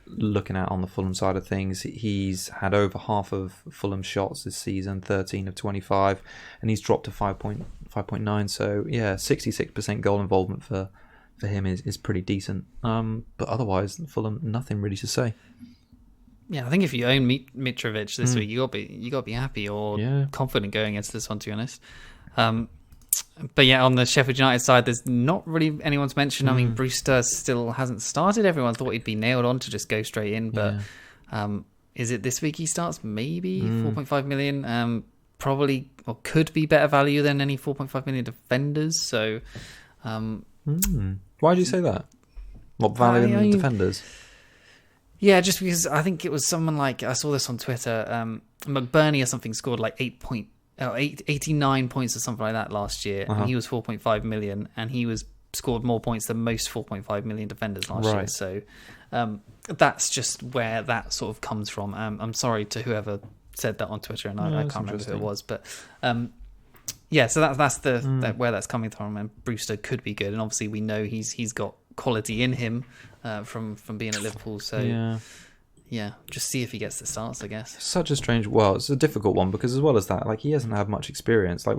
looking at on the Fulham side of things. He's had over half of Fulham's shots this season, 13 of 25, and he's dropped to 5.9. So yeah, 66% goal involvement for him is pretty decent. But otherwise, Fulham, nothing really to say. Yeah, I think if you own Mitrovic this week, you got to be happy or confident going against this one, to be honest. But yeah, on the Sheffield United side, there's not really anyone to mention. I mean, Brewster still hasn't started. Everyone thought he'd be nailed on to just go straight in, but is it this week he starts? Maybe 4.5 million. Probably or could be better value than any 4.5 million defenders. So, why do you say that? What value in defenders? Yeah, just because I think it was someone like, I saw this on Twitter, McBurney or something scored like 89 points or something like that last year, and he was 4.5 million, and he scored more points than most 4.5 million defenders last year. So that's just where that sort of comes from. I'm sorry to whoever said that on Twitter, and I can't remember who it was, but so that's where that's coming from. And Brewster could be good, and obviously we know he's got quality in him from being at Liverpool. So just see if he gets the starts, I guess. Such a strange. Well, it's a difficult one because as well as that, like he hasn't had much experience. Like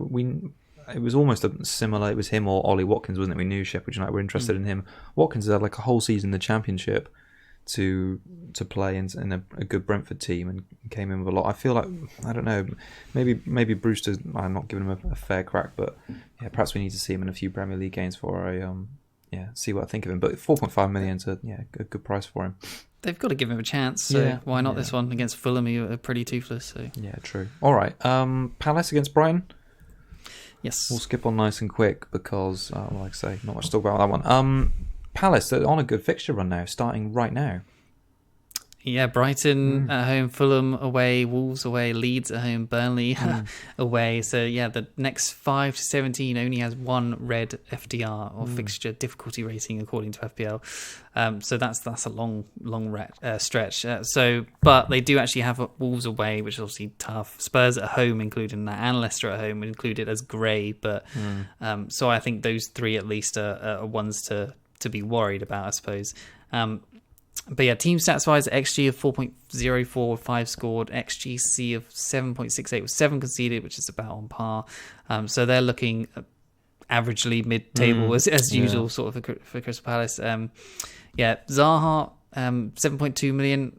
it was almost similar. It was him or Ollie Watkins, wasn't it? We knew Sheffield United were interested in him. Watkins had like a whole season in the Championship to play in a good Brentford team and came in with a lot. I feel like, I don't know, maybe Brewster's, I'm not giving him a fair crack, but yeah, perhaps we need to see him in a few Premier League games for see what I think of him. But 4.5 million is a good price for him. They've got to give him a chance, so why not this one against Fulham, who are pretty toothless. So. Yeah, true. All right, Palace against Brighton. Yes. We'll skip on nice and quick because, like I say, not much to talk about that one. Palace, they're on a good fixture run now, starting right now. Yeah, Brighton at home, Fulham away, Wolves away, Leeds at home, Burnley away. So, yeah, the next 5 to 17 only has one red FDR, or fixture difficulty rating, according to FPL. So that's a long stretch. But they do actually have Wolves away, which is obviously tough. Spurs at home, including that, and Leicester at home, included as grey. But so I think those three at least are ones to be worried about, I suppose. But yeah, team stats wise, XG of 4.04 with 5 scored, XGC of 7.68 with 7 conceded, which is about on par. So they're looking averagely mid-table as usual, sort of for Crystal Palace. Zaha, 7.2 million.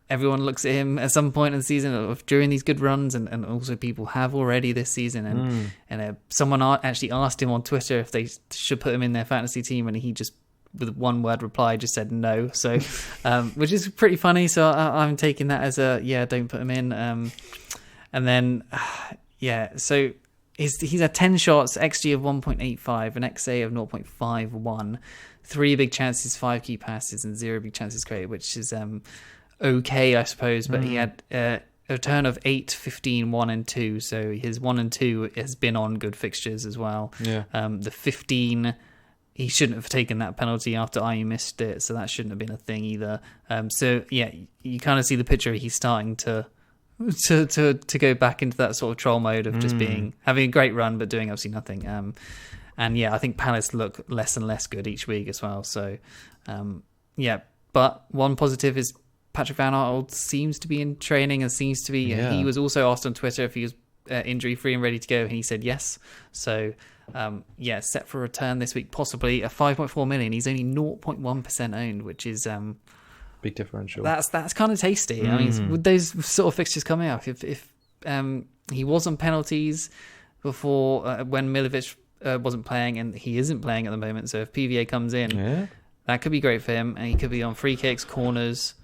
Everyone looks at him at some point in the season during these good runs, and also people have already this season. And someone actually asked him on Twitter if they should put him in their fantasy team, and he just, with one word reply, just said no. So, which is pretty funny. So I'm taking that as don't put him in. And then, so he's had 10 shots, XG of 1.85, an XA of 0.51, 3 big chances, 5 key passes, and 0 big chances created, which is okay, I suppose. But he had a return of 8, 15, 1 and 2. So his 1 and 2 has been on good fixtures as well. Yeah. The 15... he shouldn't have taken that penalty after Ayew missed it, so that shouldn't have been a thing either. You kind of see the picture. He's starting to go back into that sort of troll mode of just having a great run but doing absolutely nothing. I think Palace look less and less good each week as well. So, but one positive is Patrick Van Aanholt seems to be in training and seems to be. He was also asked on Twitter if he was injury free and ready to go, and he said yes. So. Set for a return this week, possibly. A 5.4 million. He's only 0.1% owned, which is big differential. That's kind of tasty. I mean, with those sort of fixtures coming up, if he was on penalties before when Milivojevic wasn't playing, and he isn't playing at the moment, so if PVA comes in, that could be great for him, and he could be on free kicks, corners.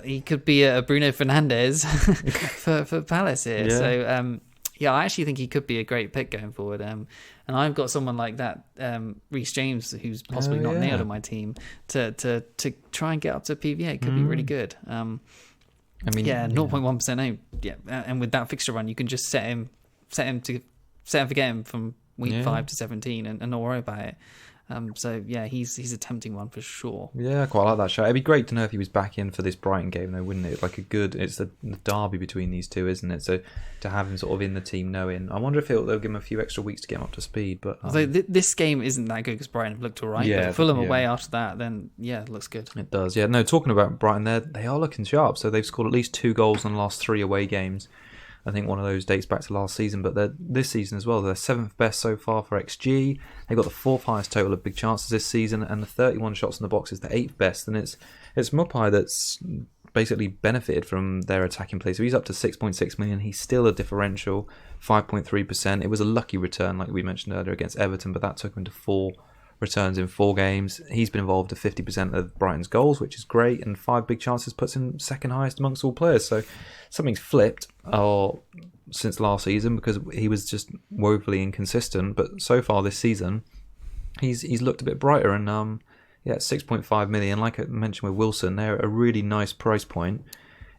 He could be a Bruno Fernandes for Palace here. So. I actually think he could be a great pick going forward. And I've got someone like that, Reece James, who's possibly not nailed on my team, to try and get up to PVA. Could be really good. 0.1% owned. Yeah, and with that fixture run, you can just set him and forget him from week 5 to 17, and not worry about it. He's a tempting one for sure. Yeah, I quite like that shot. It'd be great to know if he was back in for this Brighton game, though, wouldn't it? Like it's the derby between these two, isn't it? So to have him sort of in the team, knowing, I wonder if they'll give him a few extra weeks to get him up to speed. But although this game isn't that good because Brighton have looked alright. But Fulham away after that, then it looks good. It does. Yeah. No, talking about Brighton, they are looking sharp. So they've scored at least 2 goals in the last 3 away games. I think one of those dates back to last season, but this season as well. They're 7th best so far for XG. They've got the 4th highest total of big chances this season, and the 31 shots in the box is the 8th best. And it's Maupay that's basically benefited from their attacking play. So he's up to 6.6 million. He's still a differential, 5.3%. It was a lucky return, like we mentioned earlier, against Everton, but that took him to 4 returns in 4 games. He's been involved in 50% of Brighton's goals, which is great, and 5 big chances puts him 2nd highest amongst all players. So something's flipped since last season, because he was just woefully inconsistent. But so far this season, he's looked a bit brighter. And 6.5 million, like I mentioned with Wilson, they're a really nice price point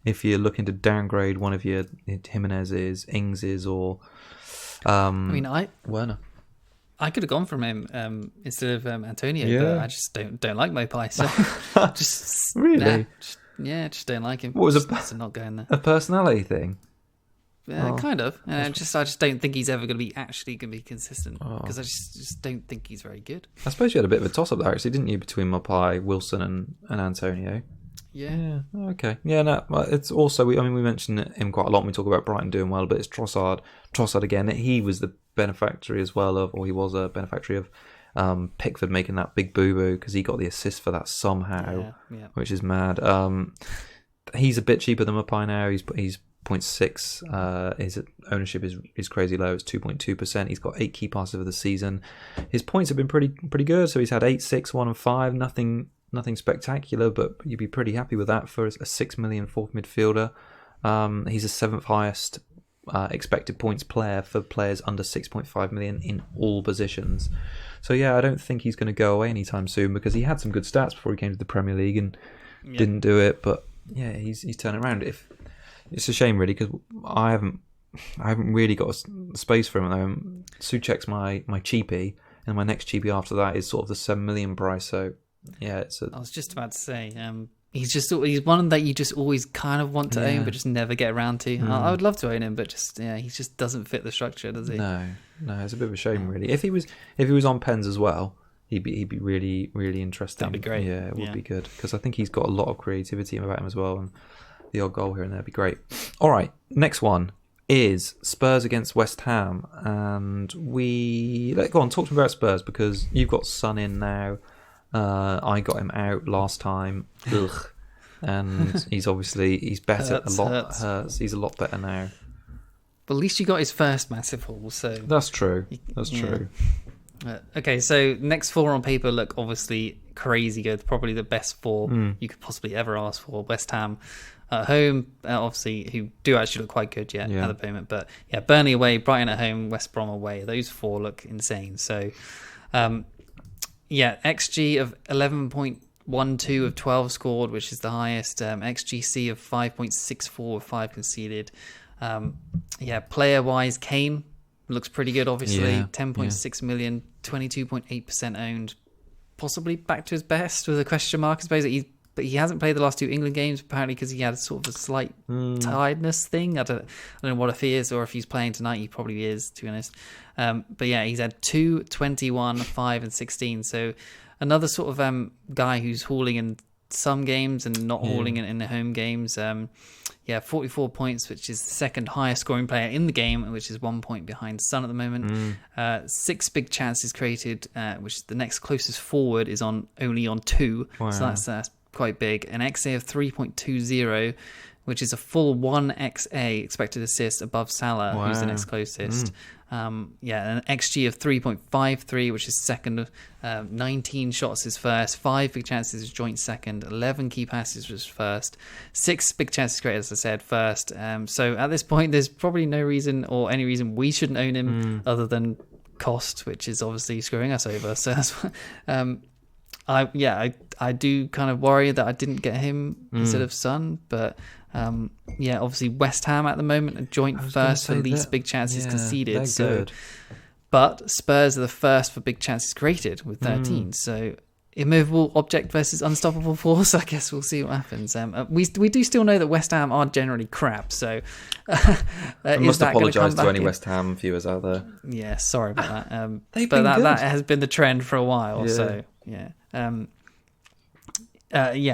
if you're looking to downgrade one of your Jimenez's, Ings's, or Werner. I could have gone from him instead of Antonio, but I just don't like Maupay. So just really, just don't like him. What was so not going there? A personality thing? Kind of. I just don't think he's ever going to be consistent, because I just don't think he's very good. I suppose you had a bit of a toss up there, actually, didn't you, between Maupay, Wilson, and Antonio? Yeah. Okay. Yeah. No. It's also we mentioned him quite a lot when we talk about Brighton doing well, but it's Trossard again. He was the benefactor as well of, or he was a benefactor of Pickford making that big boo-boo because he got the assist for that somehow, which is mad. He's a bit cheaper than Mapai now. He's 0.6. His ownership is crazy low. It's 2.2%. He's got 8 key passes over the season. His points have been pretty good. So he's had 8, 6, 1 and 5. Nothing spectacular, but you'd be pretty happy with that for a 6 million fourth midfielder. He's the 7th highest expected points player for players under 6.5 million in all positions. So yeah, I don't think he's going to go away anytime soon because he had some good stats before he came to the Premier League and didn't do it. But yeah, he's turning around. It's a shame really because I haven't really got a space for him at the moment. Souček's my cheapie, and my next cheapie after that is sort of the 7 million price. So yeah, I was just about to say, he's one that you just always kind of want to own, but just never get around to. I would love to own him, but he just doesn't fit the structure, does he? No, it's a bit of a shame, really. If he was on pens as well, he'd be really, really interesting. That'd be great. Yeah, it would be good because I think he's got a lot of creativity about him as well, and the odd goal here and there would be great. All right, next one is Spurs against West Ham, and go on, talk to me about Spurs because you've got Son in now. I got him out last time. Ugh. And he's better. Hurts. He's a lot better now. But at least you got his first massive haul, so that's true. True. Okay, so next 4 on paper look obviously crazy good. Probably the best 4 you could possibly ever ask for. West Ham at home, obviously, who do actually look quite good at the moment. But yeah, Burnley away, Brighton at home, West Brom away. Those 4 look insane. So XG of 11.12 of 12 scored, which is the highest. XGC of 5.64 with 5 conceded. Player-wise, Kane looks pretty good, obviously. 10.6 million, 22.8% owned. Possibly back to his best with a question mark, I suppose. But he hasn't played the last 2 England games, apparently, because he had sort of a slight tiredness thing. I don't know what if he is, or if he's playing tonight. He probably is, to be honest. But yeah, he's had 2, 21, 5 and 16. So another sort of guy who's hauling in some games and not hauling in the home games. 44 points, which is the second highest scoring player in the game, which is 1 point behind Son at the moment. 6 big chances created, which the next closest forward is only on 2. Wow. So that's quite big. An XA of 3.20, which is a full 1 XA expected assist above Salah, who's the next closest. An XG of 3.53, which is second. 19 shots is first. 5 big chances is joint second. 11 key passes was first. 6 big chances created, as I said, first. So at this point, there's probably no reason or any reason we shouldn't own him other than cost, which is obviously screwing us over. So that's I do kind of worry that I didn't get him instead of Son, but obviously West Ham at the moment are joint first for least big chances conceded. So, good. But Spurs are the first for big chances created with 13. So immovable object versus unstoppable force. I guess we'll see what happens. We do still know that West Ham are generally crap. So I must apologise to any West Ham viewers out there. Yeah, sorry about that. That has been the trend for a while. Yeah. So yeah.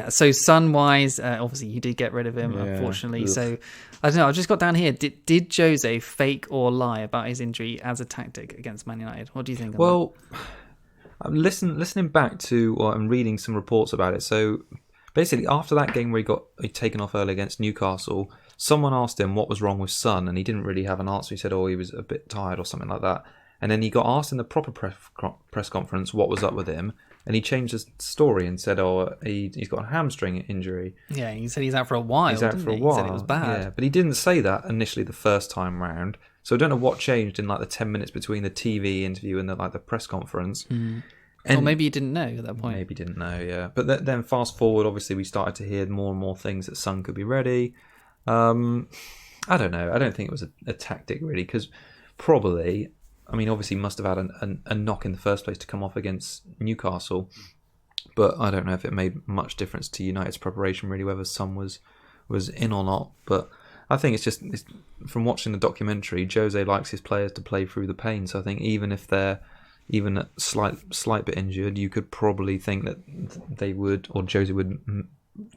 So Son-wise, obviously you did get rid of him, unfortunately. Ugh. So I don't know. I just got down here. Did Jose fake or lie about his injury as a tactic against Man United? What do you think? Well, I'm listening back to, I'm reading some reports about it. So basically, after that game where he got taken off early against Newcastle, someone asked him what was wrong with Son, and he didn't really have an answer. He said, he was a bit tired or something like that. And then he got asked in the proper press conference what was up with him. And he changed his story and said, he's got a hamstring injury. Yeah, he said he's out for a while. He said it was bad. Yeah, but he didn't say that initially the first time round. So I don't know what changed in the 10 minutes between the TV interview and the press conference. And or maybe he didn't know at that point. Maybe he didn't know, yeah. But then fast forward, obviously we started to hear more and more things that Son could be ready. I don't know. I don't think it was a tactic really, because probably... obviously he must have had a knock in the first place to come off against Newcastle, but I don't know if it made much difference to United's preparation really, whether Son was in or not. But I think it's from watching the documentary, Jose likes his players to play through the pain. So I think even if they're even a slight bit injured, you could probably think that they would, or Jose would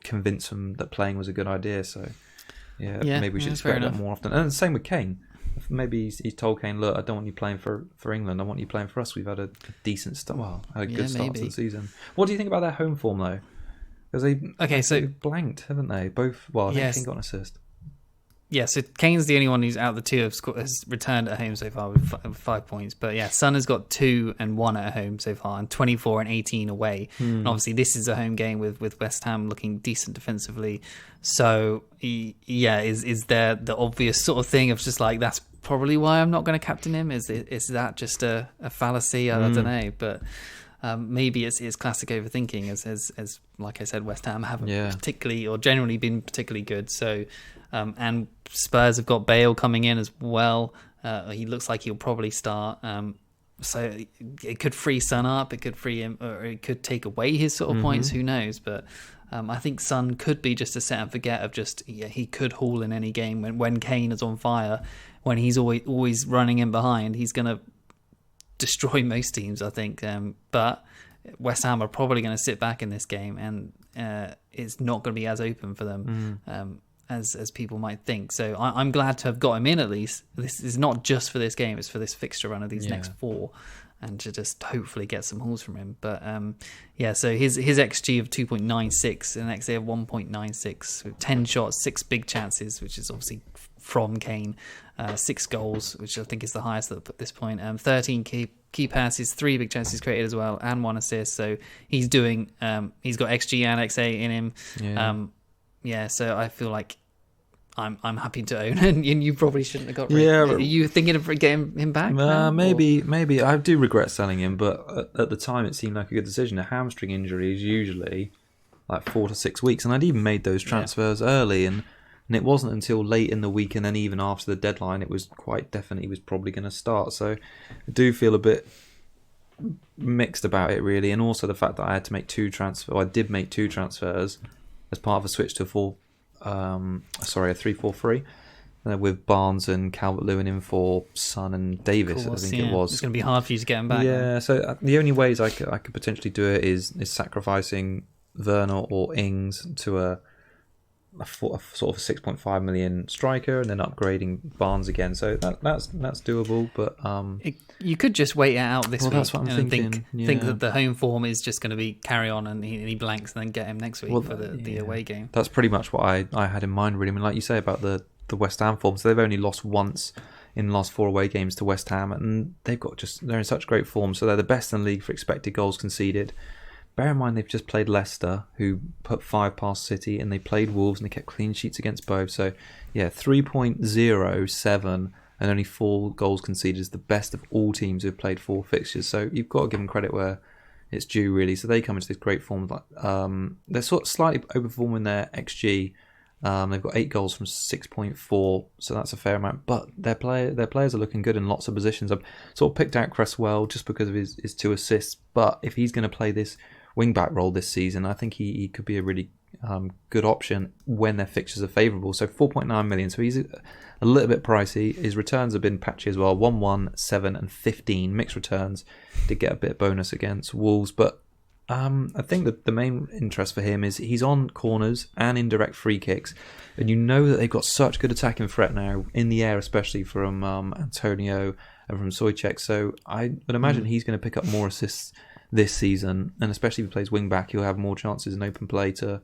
convince them that playing was a good idea. So yeah maybe we should expect that more often. And the same with Kane. maybe he's told Kane, look, I don't want you playing for England. I want you playing for us. We've had a decent start. Well, had a good start to the season. What do you think about their home form though? Because they've blanked, haven't they? Both. Well, I think Kane got an assist. Yeah, so Kane's the only one who's out of the two has returned at home so far with 5 points. But yeah, Son has got 2 and 1 at home so far, and 24 and 18 away. And obviously, this is a home game with West Ham looking decent defensively. So is there the obvious sort of thing of just like that's probably why I'm not going to captain him? Is that just a fallacy? I don't know, but. Maybe it's classic overthinking, as like I said, West Ham haven't particularly or generally been particularly good. So, and Spurs have got Bale coming in as well. He looks like he'll probably start. So it could free Son up, it could free him, or it could take away his sort of points. Who knows? But I think Son could be just a set and forget of just he could haul in any game when Kane is on fire, when he's always running in behind. He's going to destroy most teams, I think, but West Ham are probably going to sit back in this game, and it's not going to be as open for them as people might think. So I'm glad to have got him in at least. This is not just for this game; it's for this fixture run of these next 4, and to just hopefully get some hauls from him. But so his XG of 2.96 and an XA of 1.96, 10 shots, 6 big chances, which is obviously from Kane, 6 goals, which I think is the highest at this point, 13 key passes, 3 big chances created as well, and 1 assist. So he's doing, he's got XG and XA in him. So I feel like I'm happy to own, and you probably shouldn't have got rid. Are you thinking of getting him back? Maybe I do regret selling him, but at the time it seemed like a good decision. A hamstring injury is usually like 4 to 6 weeks, and I'd even made those transfers early, and it wasn't until late in the week, and then even after the deadline, it was quite definite he was probably going to start. So I do feel a bit mixed about it, really, and also the fact that I had to make 2 transfers. I did make 2 transfers as part of a switch to a 3-4-3 with Barnes and Calvert-Lewin in for Son and Davis. I think it was. It's going to be hard for you to get him back. Yeah, so the only ways I could potentially do it is sacrificing Werner or Ings to a sort of 6.5 million striker, and then upgrading Barnes again. So that's doable. But you could just wait it out this week. That's what I'm thinking. Think that the home form is just going to be carry on, and he blanks, and then get him next week for the away game. That's pretty much what I had in mind, really. I mean, like you say about the West Ham form, so they've only lost once in the last 4 away games to West Ham, and they're in such great form. So they're the best in the league for expected goals conceded. Bear in mind they've just played Leicester, who put 5 past City, and they played Wolves, and they kept clean sheets against both. So, 3.07 and only 4 goals conceded is the best of all teams who've played 4 fixtures. So you've got to give them credit where it's due, really. So they come into this great form. They're sort of slightly overperforming their XG. They've got 8 goals from 6.4, so that's a fair amount. But their players are looking good in lots of positions. I've sort of picked out Cresswell just because of his 2 assists. But if he's going to play this wing-back role this season, I think he could be a really good option when their fixtures are favourable. So 4.9 million, so he's a little bit pricey. His returns have been patchy as well, 1-1, 7 and 15 mixed returns. Did get a bit of bonus against Wolves, but I think that the main interest for him is he's on corners and indirect free kicks, and you know that they've got such good attacking threat now in the air, especially from Antonio and from Souček. So I would imagine he's going to pick up more assists this season, and especially if he plays wing back, he'll have more chances in open play to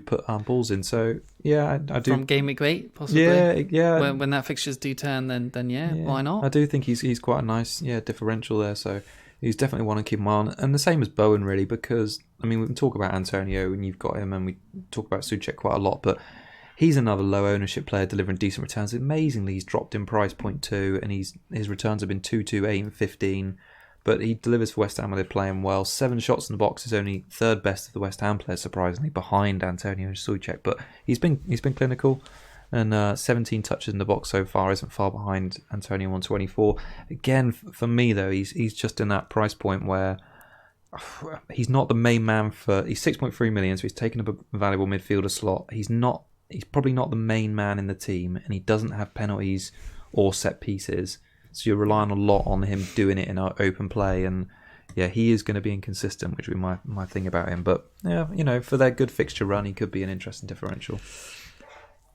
put balls in. So I do. From Gameweek 8, possibly. Yeah. When that fixtures do turn, then why not? I do think he's quite a nice differential there. So he's definitely one to keep him on, and the same as Bowen, really, because I mean we can talk about Antonio and you've got him, and we talk about Souček quite a lot, but he's another low ownership player delivering decent returns. Amazingly, he's dropped in price 0.2, and his returns have been 2, 8 and 15. But he delivers for West Ham when they're playing well. 7 shots in the box is only 3rd best of the West Ham players, surprisingly, behind Antonio and Souček. But he's been clinical, and 17 touches in the box so far isn't far behind Antonio on 24. Again, for me though, he's just in that price point where he's not the main man for. He's 6.3 million, so he's taken up a valuable midfielder slot. He's probably not the main man in the team, and he doesn't have penalties or set pieces. So you're relying a lot on him doing it in our open play, and he is going to be inconsistent, which would be my thing about him. But for their good fixture run, he could be an interesting differential.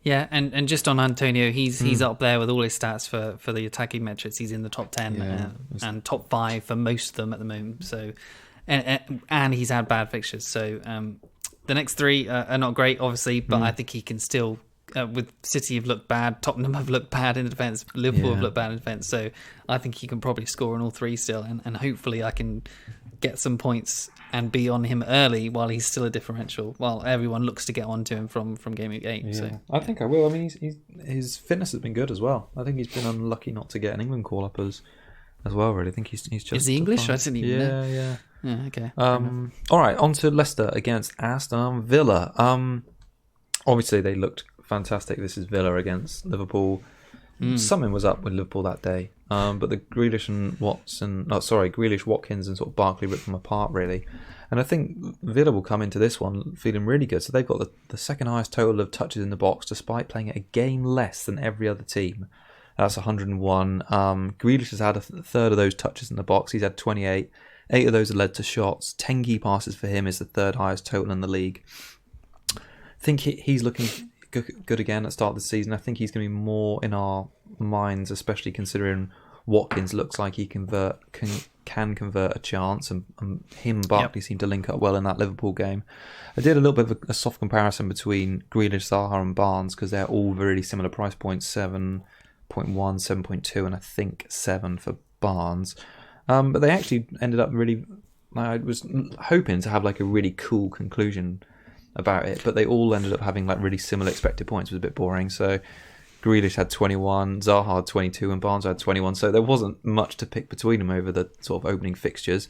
Yeah, and just on Antonio, he's up there with all his stats for the attacking metrics. He's in the top 10 and top 5 for most of them at the moment. So, and he's had bad fixtures. So the next 3 are not great, obviously, but I think he can still. With City have looked bad, Tottenham have looked bad in defence, Liverpool have looked bad in defence. So I think he can probably score on all 3 still, and hopefully I can get some points and be on him early while he's still a differential, while everyone looks to get onto him from Gameweek 8. Yeah. So I think I will. I mean, his fitness has been good as well. I think he's been unlucky not to get an England call-up as well, really. I think he's just... Is he English? I didn't even know. Yeah. Okay. All right, on to Leicester against Aston Villa. Obviously, they looked fantastic. This is Villa against Liverpool. Something was up with Liverpool that day, but the Grealish, Watkins and sort of Barkley ripped them apart, really. And I think Villa will come into this one feeling really good. So they've got the second highest total of touches in the box, despite playing a game less than every other team. That's 101. Grealish has had a third of those touches in the box. He's had 28. 8 of those are led to shots. 10 key passes for him is the third highest total in the league. I think he's looking good again at the start of the season. I think he's going to be more in our minds, especially considering Watkins looks like he can convert a chance, and him and Barkley seem to link up well in that Liverpool game. I did a little bit of a soft comparison between Grealish, Zaha and Barnes, because they're all really similar price points, 7.1, 7.2 and I think 7 for Barnes. But they actually ended up really... I was hoping to have like a really cool conclusion about it, but they all ended up having like really similar expected points. It was a bit boring. So Grealish had 21, Zaha had 22 and Barnes had 21, so there wasn't much to pick between them over the sort of opening fixtures.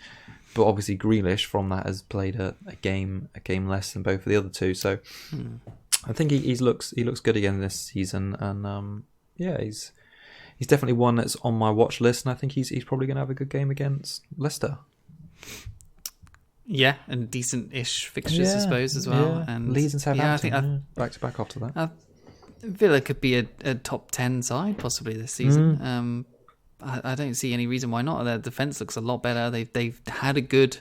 But obviously Grealish from that has played a game less than both of the other two, so I think he looks good again this season, and he's definitely one that's on my watch list, and I think he's probably going to have a good game against Leicester. Yeah, and decent-ish fixtures, I suppose, as well. Yeah. And Leeds and Southampton, I think back-to-back after that. Villa could be a top 10 side possibly this season. I don't see any reason why not. Their defence looks a lot better. They've had a good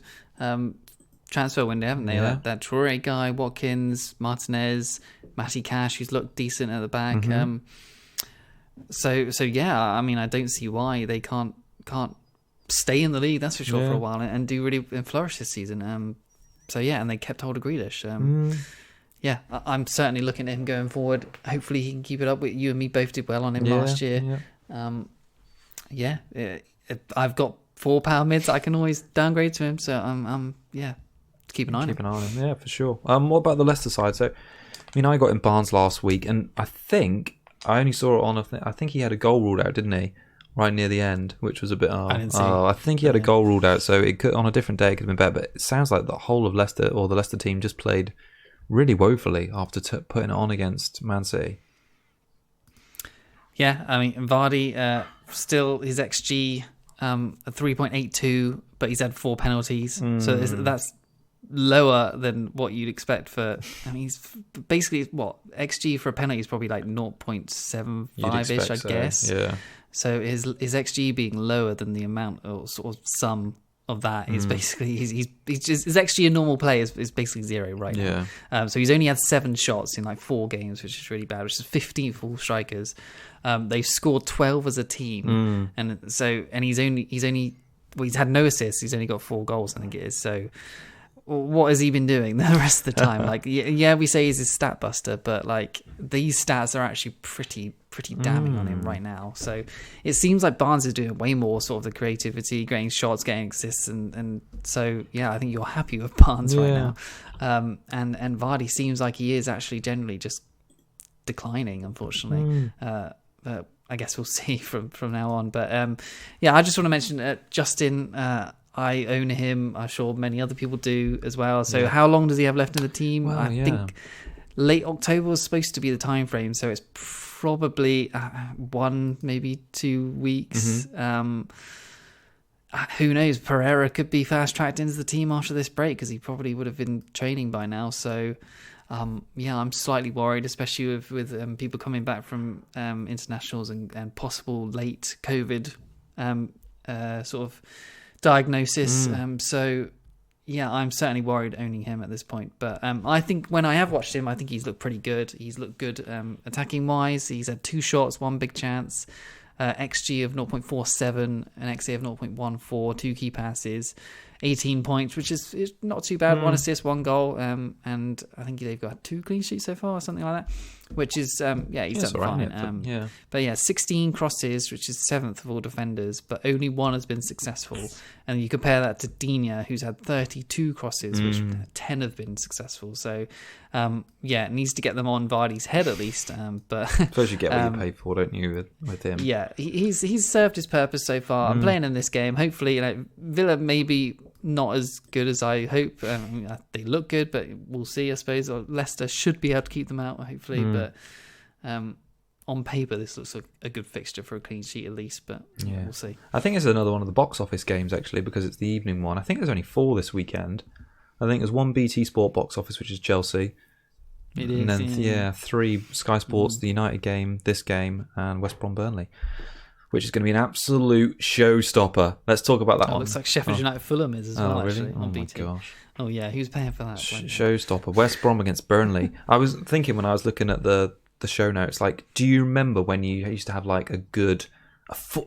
transfer window, haven't they? Yeah. That Traore guy, Watkins, Martinez, Matty Cash, who's looked decent at the back. So I mean, I don't see why they can't stay in the league, that's for sure, for a while, and do really flourish this season. And they kept hold of Grealish. I'm certainly looking at him going forward. Hopefully he can keep it up. You and me both did well on him last year. I've got £4 mids I can always downgrade to him, so I'm keep an eye on him. Yeah, for sure. What about the Leicester side? So, I mean, I got in Barnes last week, and I think I only saw it on I think he had a goal ruled out, didn't he? Right near the end, which was a bit... I didn't see. I think he had a goal ruled out, so it could, on a different day it could have been better, but it sounds like the whole of Leicester, or the Leicester team, just played really woefully after putting it on against Man City. Yeah, I mean, Vardy, still his XG a 3.82, but he's had 4 penalties, so that's lower than what you'd expect for... I mean, he's basically, XG for a penalty is probably like 0.75-ish, I guess. Yeah. So his XG being lower than the amount or sort of sum of that is basically he's just, his XG in normal play is basically 0 right now. So he's only had 7 shots in like 4 games, which is really bad, which is 15 for all strikers. They've scored 12 as a team, and he's had no assists. He's only got 4 goals, I think it is. So what has he been doing the rest of the time? Like, we say he's a stat buster, but like these stats are actually pretty damning on him right now. So it seems like Barnes is doing way more sort of the creativity, getting shots, getting assists, and so I think you're happy with Barnes right now. And Vardy seems like he is actually generally just declining, unfortunately. But I guess we'll see from now on. But I just want to mention Justin. I own him. I'm sure many other people do as well. So how long does he have left in the team? Well, I think late October was supposed to be the time frame, so it's probably 1, maybe 2 weeks. Who knows? Pereira could be fast tracked into the team after this break, because he probably would have been training by now. So I'm slightly worried, especially with people coming back from internationals and possible late COVID sort of diagnosis. So Yeah, I'm certainly worried owning him at this point. But I think when I have watched him, I think he's looked pretty good. He's looked good attacking wise. He's had 2 shots, 1 big chance, XG of 0.47, an XA of 0.14, 2 key passes, 18 points, which is not too bad. 1 assist, 1 goal, and I think they've got 2 clean sheets so far, or something like that. Which is he's done fine. But 16 crosses, which is 7th of all defenders, but only 1 has been successful. And you compare that to Dina, who's had 32 crosses, which 10 have been successful. So it needs to get them on Vardy's head at least. But I suppose you get what you pay for, don't you, with him? Yeah, he's served his purpose so far. I'm playing in this game. Hopefully, Villa maybe not as good as I hope. They look good, but we'll see, I suppose. Or Leicester should be able to keep them out, hopefully. But on paper, this looks like a good fixture for a clean sheet at least. But we'll see. I think it's another one of the box office games, actually, because it's the evening one. I think there's only 4 this weekend. I think there's 1 BT Sport box office, which is Chelsea. It and is, then 3 Sky Sports, the United game, this game, and West Brom Burnley, which is going to be an absolute showstopper. Let's talk about that one. It looks like Sheffield United Fulham is as well, really? actually, on BT. My gosh. Oh, yeah, who's paying for that? Showstopper. West Brom against Burnley. I was thinking when I was looking at the show notes, do you remember when you used to have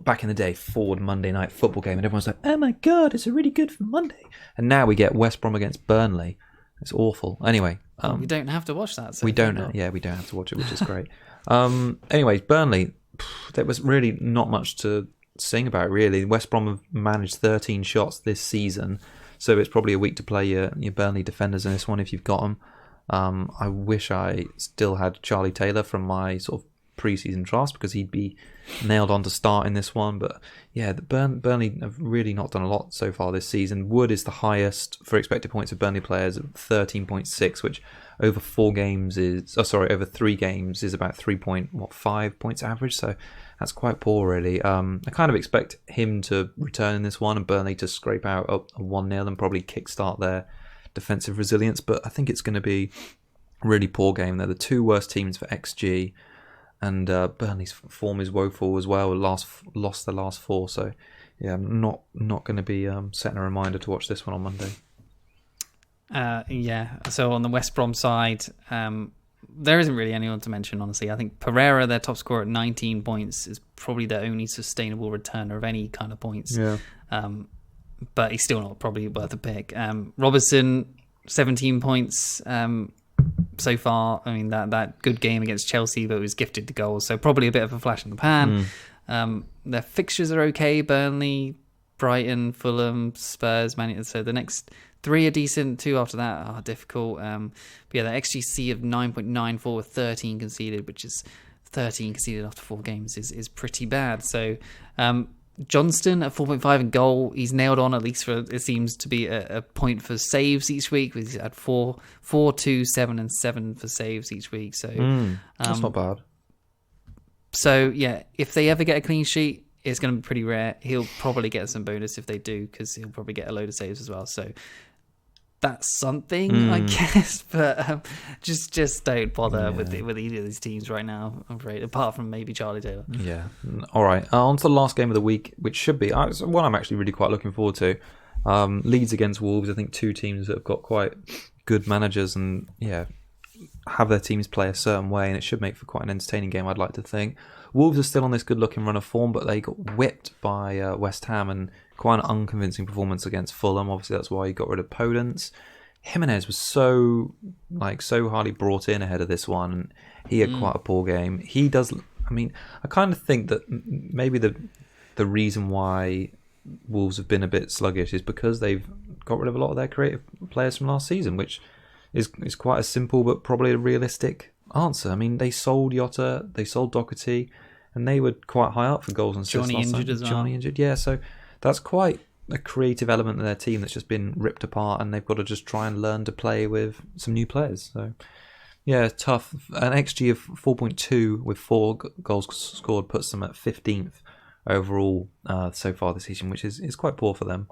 back in the day, forward Monday night football game, and everyone's like, oh my God, it's a really good for Monday. And now we get West Brom against Burnley. It's awful. Anyway. We don't have to watch that. So we don't have to watch it, which is great. Anyways, Burnley, there was really not much to sing about, really. West Brom have managed 13 shots this season, so it's probably a week to play your Burnley defenders in this one if you've got them. I wish I still had Charlie Taylor from my sort of pre-season drafts because he'd be nailed on to start in this one. But yeah, Burnley have really not done a lot so far this season. Wood is the highest for expected points of Burnley players at 13.6, which over 3 games is about 3.5 points average. So that's quite poor, really. I kind of expect him to return in this one and Burnley to scrape out a 1-0 and probably kickstart their defensive resilience. But I think it's going to be a really poor game. They're the 2 worst teams for XG. And Burnley's form is woeful as well. Lost the last 4, so yeah, I'm not going to be setting a reminder to watch this one on Monday. So on the West Brom side, there isn't really anyone to mention, honestly. I think Pereira, their top scorer at 19 points, is probably their only sustainable returner of any kind of points. Yeah. But he's still not probably worth a pick. Robertson, 17 points. So far, I mean, that good game against Chelsea, but was gifted the goals, so probably a bit of a flash in the pan. Their fixtures are okay: Burnley, Brighton, Fulham, Spurs, Man United. So the next 3 are decent. 2 after that are difficult. But yeah, the XGC of 9.94 with 13 conceded, which is 13 conceded after 4 games, is pretty bad. So Johnston at 4.5 in goal, he's nailed on at least for, it seems to be a point for saves each week. He's had 4, 2, 7 and 7 for saves each week. So that's not bad. So yeah, if they ever get a clean sheet, it's going to be pretty rare. He'll probably get some bonus if they do, because he'll probably get a load of saves as well. So that's something, I guess, but just don't bother with either of these teams right now, I'm afraid, apart from maybe Charlie Taylor. Yeah. All right. On to the last game of the week, which should be one I'm actually really quite looking forward to. Leeds against Wolves. I think 2 teams that have got quite good managers and have their teams play a certain way, and it should make for quite an entertaining game, I'd like to think. Wolves are still on this good-looking run of form, but they got whipped by West Ham and quite an unconvincing performance against Fulham. Obviously, that's why he got rid of Podence. Jimenez was so hardly brought in ahead of this one, and he had quite a poor game. He does. I mean, I kind of think that maybe the reason why Wolves have been a bit sluggish is because they've got rid of a lot of their creative players from last season, which is quite a simple but probably a realistic answer. I mean, they sold Jota, they sold Doherty, and they were quite high up for goals and assists. Johnny injured as well. Johnny injured, yeah. So that's quite a creative element of their team that's just been ripped apart, and they've got to just try and learn to play with some new players. So yeah, tough. An XG of 4.2 with 4 goals scored puts them at 15th overall so far this season, which is quite poor for them.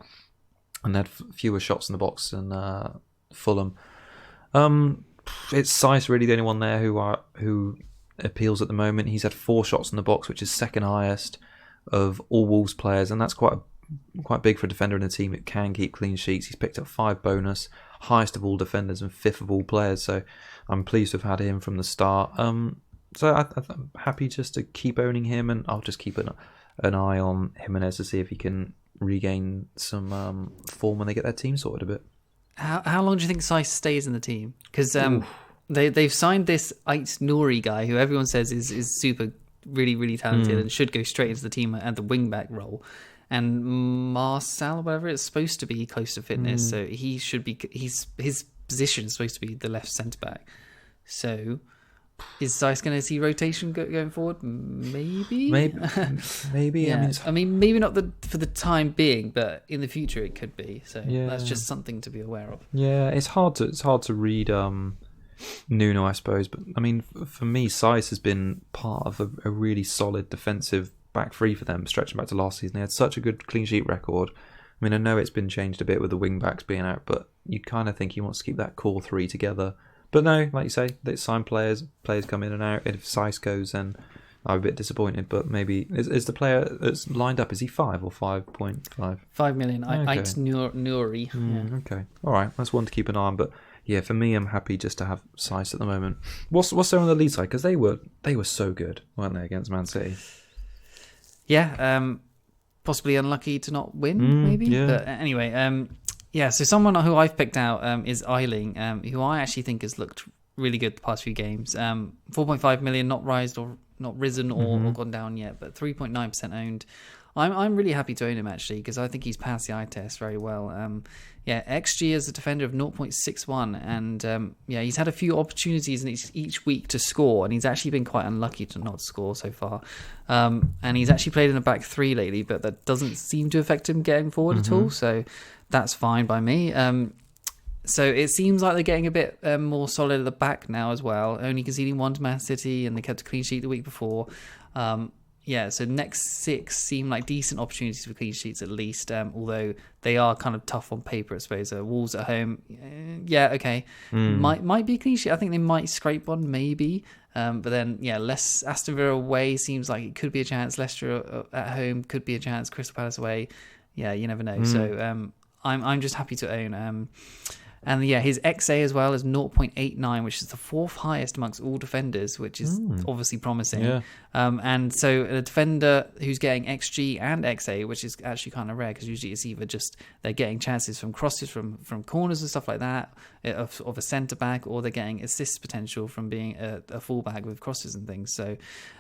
And they had fewer shots in the box than Fulham. It's Seiss really the only one there who appeals at the moment. He's had 4 shots in the box, which is second highest of all Wolves players, and that's quite a quite big for a defender in a team that can keep clean sheets. He's picked up 5 bonus, highest of all defenders and 5th of all players. So I'm pleased to have had him from the start. So I'm happy just to keep owning him, and I'll just keep an eye on Jimenez to see if he can regain some form when they get their team sorted a bit. How long do you think Saiss stays in the team? Because they've signed this Ait Nouri guy, who everyone says is super, really, really talented and should go straight into the team at the wing-back role. And Marcel, whatever, it's supposed to be close to fitness, so he should be. His position is supposed to be the left centre-back. So is Saiss going to see rotation going forward? Maybe. Yeah. I mean, maybe not for the time being, but in the future it could be. So that's just something to be aware of. Yeah, it's hard to read Nuno, I suppose. But I mean, for me, Saiss has been part of a really solid defensive back three for them, stretching back to last season. They had such a good clean sheet record. I mean, I know it's been changed a bit with the wing backs being out, but you kind of think he wants to keep that core three together. But no, like you say, they sign players come in and out. If Saiss goes, then I'm a bit disappointed. But maybe is the player that's lined up, is he 5 or 5.5? 5 million. Okay. Ait Nouri. Okay, all right, that's one to keep an eye on. But yeah, for me, I'm happy just to have Saiss at the moment. What's there on the lead side? Because they were so good, weren't they, against Man City? Yeah, possibly unlucky to not win, maybe. Yeah. But anyway, yeah. So someone who I've picked out is Eiling, who I actually think has looked really good the past few games. 4.5 million, not risen or gone down yet, but 3.9% owned. I'm really happy to own him actually because I think he's passed the eye test very well. XG as a defender of 0.61, and he's had a few opportunities in each week to score, and he's actually been quite unlucky to not score so far. And he's actually played in a back three lately, but that doesn't seem to affect him getting forward at all. So that's fine by me. So it seems like they're getting a bit more solid at the back now as well, only conceding 1 to Man City, and they kept a clean sheet the week before. So next 6 seem like decent opportunities for clean sheets at least, although they are kind of tough on paper, I suppose. Wolves at home, okay. Might be a clean sheet. I think they might scrape one, maybe. But then, less Aston Villa away seems like it could be a chance. Leicester at home could be a chance. Crystal Palace away, you never know. So I'm just happy to own. And his XA as well is 0.89, which is the 4th highest amongst all defenders, which is obviously promising. Yeah. And so a defender who's getting XG and XA, which is actually kind of rare because usually it's either just they're getting chances from crosses from corners and stuff like that of a centre back, or they're getting assist potential from being a fullback with crosses and things. So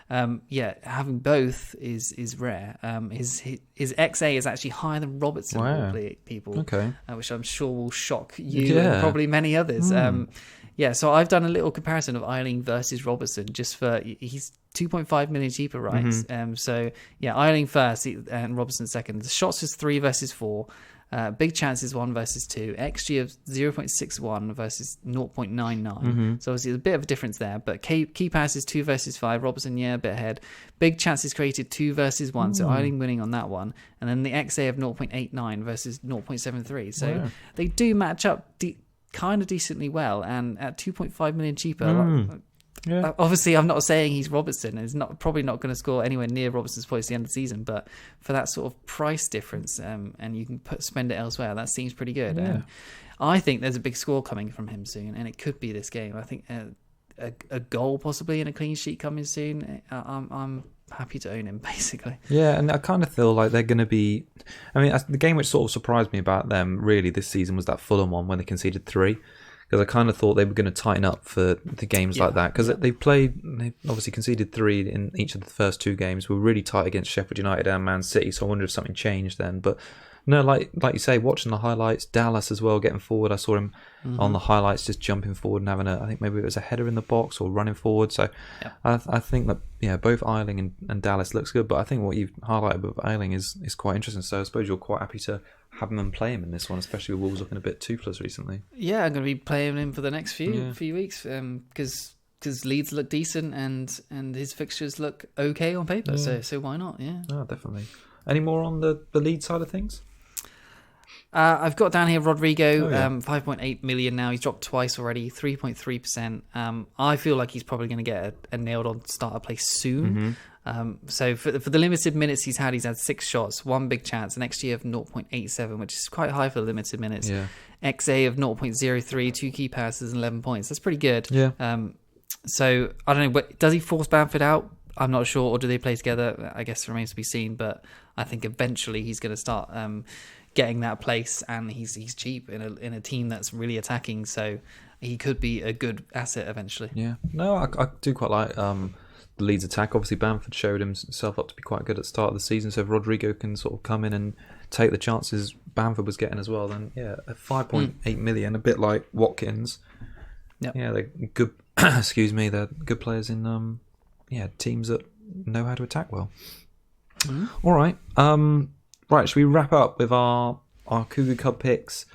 having both is rare. His XA is actually higher than Robertson. Wow. People, okay, which I'm sure will shock you and probably many others. So I've done a little comparison of Eiling versus Robertson just for he's 2.5 million cheaper, right? Eiling first and Robertson second. The shots is 3 versus 4. Big chances 1 versus 2. XG of 0.61 versus 0.99. So obviously there's a bit of a difference there. But key passes 2 versus 5. Robertson, a bit ahead. Big chances created 2 versus 1. So Eiling winning on that one. And then the XA of 0.89 versus 0.73. So they do match up kind of decently well. And at 2.5 million cheaper, obviously I'm not saying he's Robertson, and he's probably not going to score anywhere near Robertson's points at the end of the season, but for that sort of price difference, and you can spend it elsewhere, that seems pretty good. And I think there's a big score coming from him soon, and it could be this game. I think a goal possibly and a clean sheet coming soon. I'm happy to own him, basically. Yeah, and I kind of feel like they're going to be... I mean, the game which sort of surprised me about them really this season was that Fulham one when they conceded 3. Because I kind of thought they were going to tighten up for the games like that. Because they obviously conceded 3 in each of the first 2 games. Were really tight against Sheffield United and Man City. So I wonder if something changed then. But no, like you say, watching the highlights, Dallas as well getting forward. I saw him on the highlights just jumping forward and having I think maybe it was a header in the box or running forward. So I think that both Eiling and Dallas looks good. But I think what you've highlighted with Eiling is quite interesting. So I suppose you're quite happy to have him and play him in this one, especially with Wolves looking a bit toothless recently. Yeah, I'm going to be playing him for the next few weeks because Leeds look decent and his fixtures look okay on paper. So why not? Yeah. Oh, definitely. Any more on the Leeds side of things? I've got down here Rodrigo, Oh, yeah. 5.8 million now. He's dropped twice already, 3.3%. I feel like he's probably going to get a nailed on starter place soon. So for the limited minutes he's had 6 shots, 1 big chance, an XG of 0.87, which is quite high for the limited minutes. Yeah. XA of 0.03, 2 key passes and 11 points. That's pretty good. Yeah. So I don't know, but does he force Bamford out? I'm not sure, or do they play together? I guess it remains to be seen. But I think eventually he's going to start getting that place, and he's cheap in a team that's really attacking. So he could be a good asset eventually. Yeah. No, I do quite like the Leeds attack. Obviously, Bamford showed himself up to be quite good at the start of the season. So if Rodrigo can sort of come in and take the chances Bamford was getting as well, then yeah, at 5.8 million, a bit like Watkins. Yep. Yeah, they're good. Excuse me, they're good players in teams that know how to attack well. All right. Right, should we wrap up with our Cougar Cup picks,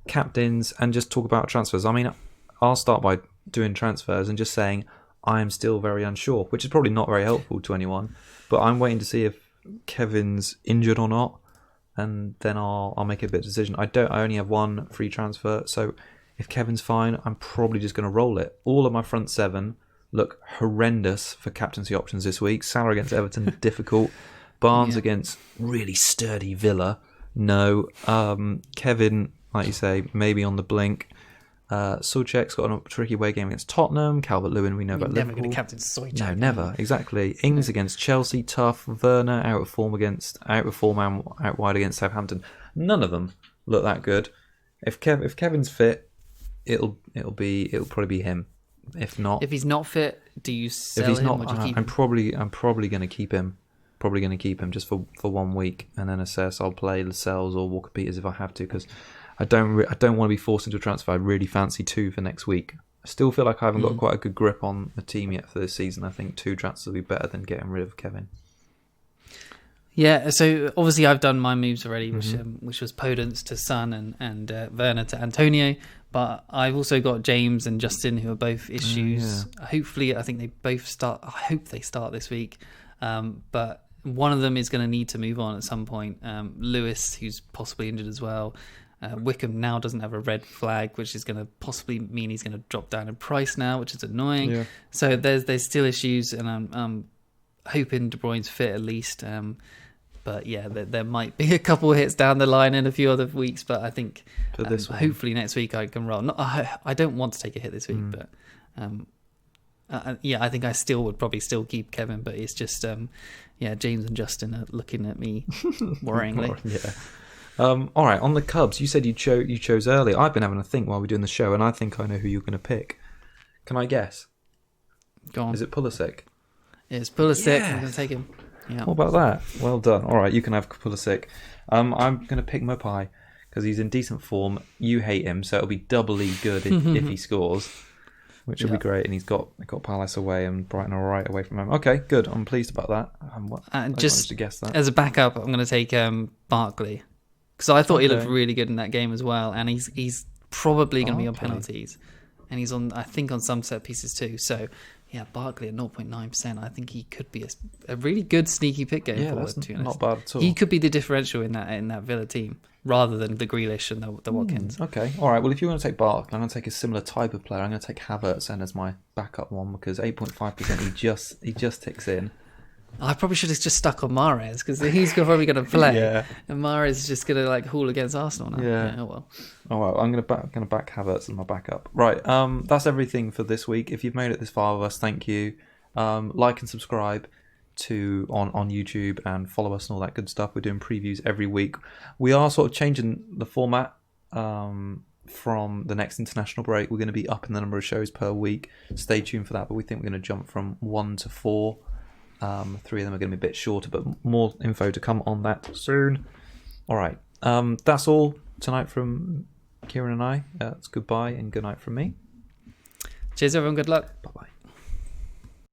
captains, and just talk about transfers? I mean, I'll start by doing transfers and just saying I am still very unsure, which is probably not very helpful to anyone, but I'm waiting to see if Kevin's injured or not, and then I'll make a bit of a decision. I only have one free transfer, so if Kevin's fine, I'm probably just going to roll it. All of my front 7 look horrendous for captaincy options this week. Salah against Everton, difficult. Barnes against really sturdy Villa, no. Kevin, like you say, maybe on the blink. Souček's got a tricky away game against Tottenham. Calvert-Lewin, we know about Never Liverpool. going to captain Souček. No, never. Exactly. Ings against Chelsea, tough. Werner out of form and out wide against Southampton. None of them look that good. If Kevin's fit, it'll probably be him. If not, if he's not fit, do you sell if he's him not, or do you keep I'm him? probably going to keep him. Probably going to keep him just for 1 week and then assess. I'll play Lascelles or Walker Peters if I have to, because I don't want to be forced into a transfer. I really fancy 2 for next week. I still feel like I haven't got quite a good grip on the team yet for this season. I think 2 transfers will be better than getting rid of Kevin. Yeah, so obviously I've done my moves already, which was Podence to Son and Werner to Antonio. But I've also got James and Justin, who are both issues. Hopefully, I think they both start. I hope they start this week. But one of them is going to need to move on at some point. Lewis, who's possibly injured as well. Wickham now doesn't have a red flag, which is going to possibly mean he's going to drop down in price now, which is annoying. Yeah. So there's still issues, and I'm hoping De Bruyne's fit at least. But yeah, there might be a couple of hits down the line in a few other weeks. But I think hopefully next week I can roll. I don't want to take a hit this week, but I think I still would probably still keep Kevin. But it's just James and Justin are looking at me worryingly. All right, on the Cubs, you said you chose early. I've been having a think while we're doing the show, and I think I know who you're going to pick. Can I guess? Go on. Is it Pulisic? It's Pulisic. I'm going to take him. Yeah. What about that? Well done. All right, you can have Pulisic. I'm going to pick Mopai because he's in decent form. You hate him, so it'll be doubly good if he scores, which will be great. And he's got Palace away and Brighton all right away from home. Okay, good. I'm pleased about that. I just to guess that. As a backup, I'm going to take Barkley because I thought he looked really good in that game as well, and he's probably going to be on penalties, and he's on some set pieces too. So. Yeah, Barkley at 0.9%. I think he could be a really good sneaky pick going forward. That's not bad at all. He could be the differential in that Villa team rather than the Grealish and the Watkins. Okay, all right. Well, if you want to take Barkley, I'm going to take a similar type of player. I'm going to take Havertz as my backup one because 8.5% he just ticks in. I probably should have just stuck on Mahrez because he's probably going to play, and Mahrez is just going to haul against Arsenal now. Yeah. Oh well. All right, I'm going to back Havertz as my backup. Right, that's everything for this week. If you've made it this far with us, thank you. Like and subscribe on YouTube and follow us and all that good stuff. We're doing previews every week. We are sort of changing the format from the next international break. We're going to be upping the number of shows per week. Stay tuned for that. But we think we're going to jump from 1 to 4. 3 of them are going to be a bit shorter, but more info to come on that soon. All right, that's all tonight from Kieran and I. It's goodbye and good night from me. Cheers, everyone. Good luck. Bye-bye.